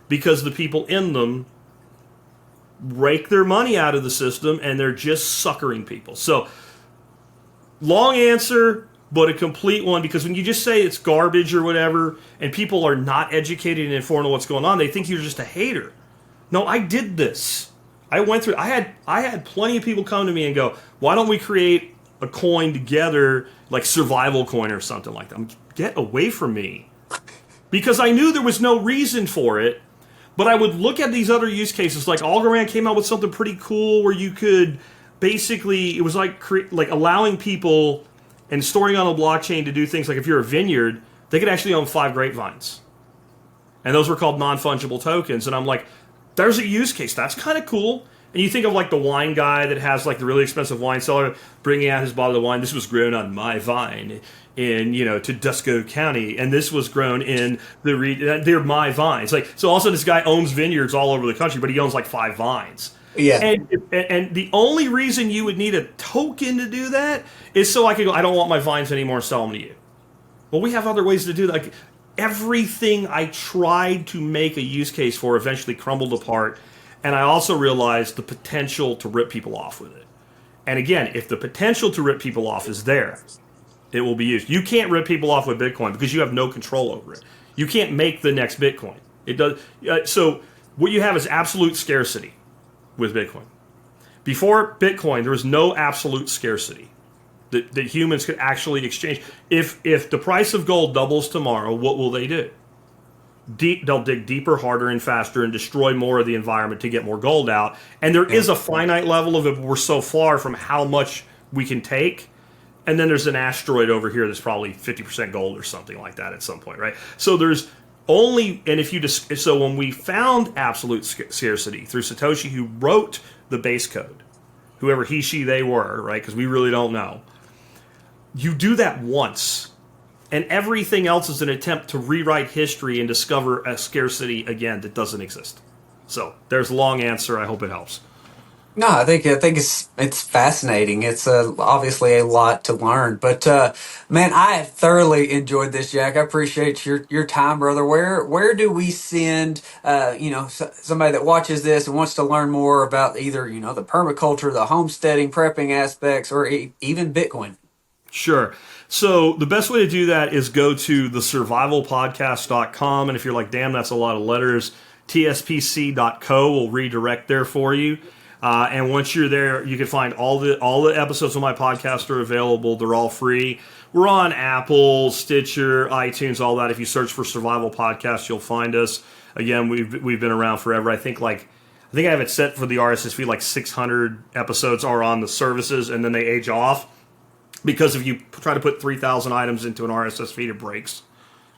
because the people in them rake their money out of the system, and they're just suckering people. So, long answer, but a complete one, because when you just say it's garbage or whatever, and people are not educated and informed on what's going on, they think you're just a hater. No, I did this. I went through. I had plenty of people come to me and go, "Why don't we create a coin together, like survival coin or something like that?" Get away from me, because I knew there was no reason for it. But I would look at these other use cases, like Algorand came out with something pretty cool where you could basically, it was like allowing people and storing on a blockchain to do things like if you're a vineyard, they could actually own 5 grapevines. And those were called non-fungible tokens. And I'm like, there's a use case. That's kind of cool. And you think of like the wine guy that has like the really expensive wine seller bringing out his bottle of wine. This was grown on my vine in, Tudusco County. And this was grown in they're my vines. So all of a sudden this guy owns vineyards all over the country, but he owns like 5 vines. Yeah. And the only reason you would need a token to do that is so I could go, I don't want my vines anymore, sell them to you. Well, we have other ways to do that. Like, everything I tried to make a use case for eventually crumbled apart. And I also realized the potential to rip people off with it. And again, if the potential to rip people off is there, it will be used. You can't rip people off with Bitcoin because you have no control over it. You can't make the next Bitcoin. It does. So what you have is absolute scarcity with Bitcoin. Before Bitcoin, there was no absolute scarcity that humans could actually exchange. If the price of gold doubles tomorrow, what will they do? They'll dig deeper, harder, and faster and destroy more of the environment to get more gold out. And there is a finite level of it. We're so far from how much we can take. And then there's an asteroid over here that's probably 50% gold or something like that at some point, right? So there's only, and if you just, so when we found absolute scarcity through Satoshi, who wrote the base code, whoever he, she, they were, right? Because we really don't know. You do that once, and everything else is an attempt to rewrite history and discover a scarcity again that doesn't exist. So there's a long answer. I hope it helps. No, I think it's fascinating. It's obviously a lot to learn, but man, I have thoroughly enjoyed this, Jack. I appreciate your time, brother. Where do we send somebody that watches this and wants to learn more about either the permaculture, the homesteading, prepping aspects, or even Bitcoin? Sure. So the best way to do that is go to thesurvivalpodcast.com, and if you're like, damn, that's a lot of letters, tspc.co will redirect there for you. And once you're there, you can find all the episodes of my podcast are available. They're all free. We're on Apple, Stitcher, iTunes, all that. If you search for Survival Podcast, you'll find us. Again, we've been around forever. I think I have it set for the RSS feed, like 600 episodes are on the services, and then they age off. Because if you try to put 3,000 items into an RSS feed, it breaks.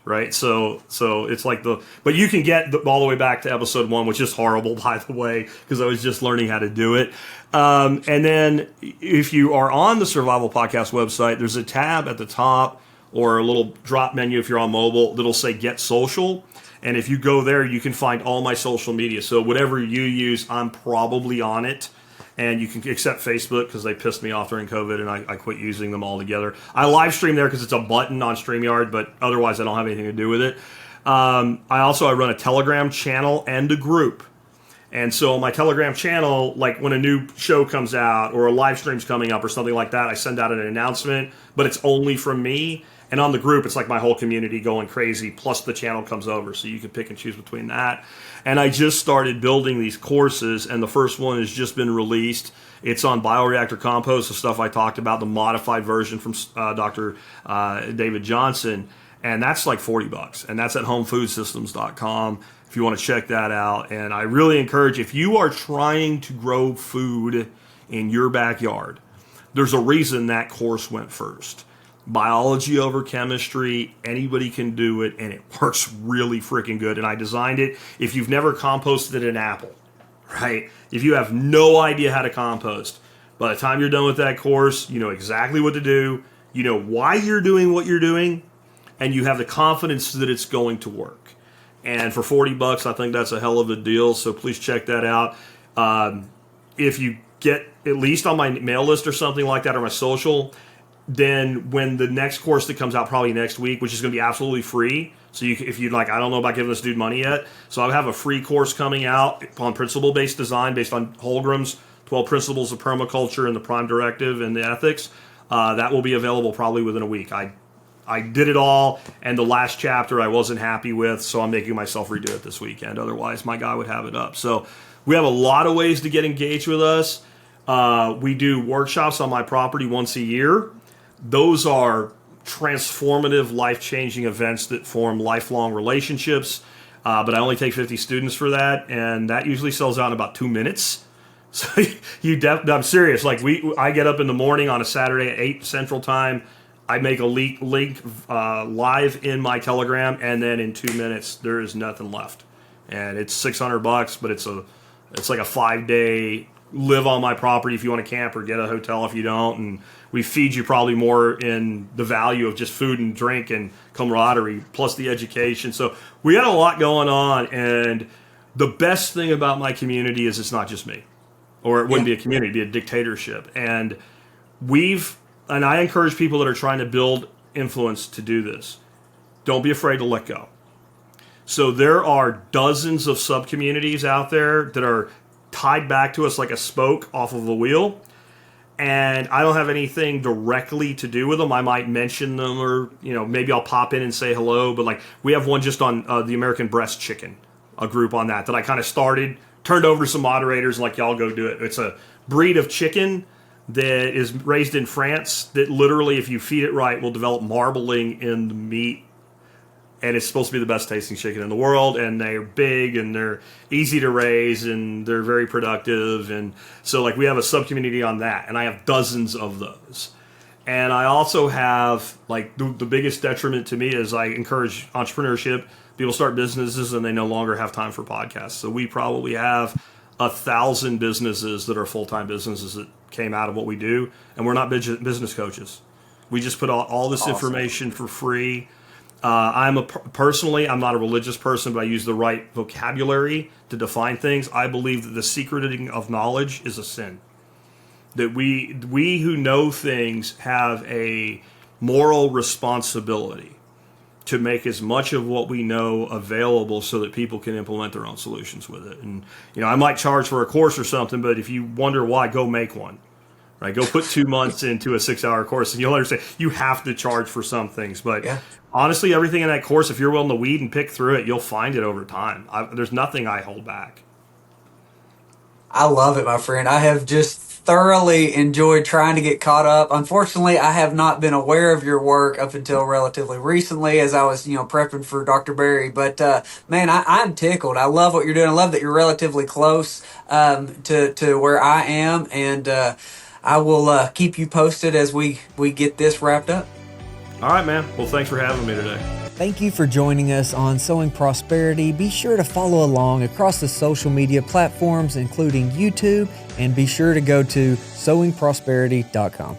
Right, so it's like but you can get all the way back to episode 1, which is horrible, by the way, because I was just learning how to do it. And then if you are on the Survival Podcast website, there's a tab at the top or a little drop menu if you're on mobile that'll say Get Social. And if you go there, you can find all my social media. So whatever you use, I'm probably on it. And you can accept Facebook because they pissed me off during COVID and I quit using them altogether. I live stream there because it's a button on StreamYard, but otherwise I don't have anything to do with it. I run a Telegram channel and a group. And so on my Telegram channel, like when a new show comes out or a live stream's coming up or something like that, I send out an announcement, but it's only from me. And on the group, it's like my whole community going crazy, plus the channel comes over, so you can pick and choose between that. And I just started building these courses, and the first one has just been released. It's on Bio-reactor compost, the stuff I talked about, the modified version from Dr. David Johnson, and that's like $40, and that's at homefoodsystems.com if you want to check that out. And I really encourage, if you are trying to grow food in your backyard, there's a reason that course went first. Biology over chemistry, anybody can do it, and it works really freaking good. And I designed it, if you've never composted an apple, right? If you have no idea how to compost, by the time you're done with that course, you know exactly what to do, you know why you're doing what you're doing, and you have the confidence that it's going to work. And for $40, I think that's a hell of a deal, so please check that out. If you get at least on my mail list or something like that, or my social, then when the next course that comes out probably next week, which is going to be absolutely free, so if you'd like, I don't know about giving this dude money yet, so I have a free course coming out on principle-based design based on Holmgren's 12 Principles of Permaculture and the Prime Directive and the Ethics. That will be available probably within a week. I did it all, and the last chapter I wasn't happy with, so I'm making myself redo it this weekend. Otherwise, my guy would have it up. So we have a lot of ways to get engaged with us. We do workshops on my property once a year. Those are transformative, life-changing events that form lifelong relationships. But I only take 50 students for that, and that usually sells out in about 2 minutes. So I'm serious. Like I get up in the morning on a Saturday at 8 Central Time. I make a link live in my Telegram, and then in 2 minutes there is nothing left. And it's $600, but it's like a 5-day live on my property if you want to camp, or get a hotel if you don't, and we feed you probably more in the value of just food and drink and camaraderie, plus the education. So we got a lot going on, and the best thing about my community is it's not just me, or it wouldn't be a community, it'd be a dictatorship. And I encourage people that are trying to build influence to do this. Don't be afraid to let go. So there are dozens of sub-communities out there that are tied back to us like a spoke off of a wheel. and I don't have anything directly to do with them. I might mention them, or maybe I'll pop in and say hello. But like, we have one just on the American breast chicken, a group on that I kind of started, turned over to some moderators, and like, y'all go do it. It's a breed of chicken that is raised in France that literally, if you feed it right, will develop marbling in the meat. And it's supposed to be the best tasting chicken in the world, and they're big, and they're easy to raise, and they're very productive. And so like, we have a sub-community on that, and I have dozens of those. And I also have, like, the biggest detriment to me is I encourage entrepreneurship. People start businesses and they no longer have time for podcasts. So we probably have 1,000 businesses that are full-time businesses that came out of what we do, and we're not business coaches. We just put all this information for free. Personally, I'm not a religious person, but I use the right vocabulary to define things. I believe that the secreting of knowledge is a sin. That we who know things have a moral responsibility to make as much of what we know available so that people can implement their own solutions with it. And I might charge for a course or something, but if you wonder why, go make one. Right, go put 2 months into a 6-hour course, and you'll understand you have to charge for some things. But honestly, everything in that course, if you're willing to weed and pick through it, you'll find it over time. There's nothing I hold back. I love it, my friend. I have just thoroughly enjoyed trying to get caught up. Unfortunately, I have not been aware of your work up until relatively recently, as I was, prepping for Dr. Berry. But man, I'm tickled. I love what you're doing. I love that you're relatively close to where I am, and I will keep you posted as we get this wrapped up. All right, man. Well, thanks for having me today. Thank you for joining us on Sowing Prosperity. Be sure to follow along across the social media platforms, including YouTube, and be sure to go to sowingprosperity.com.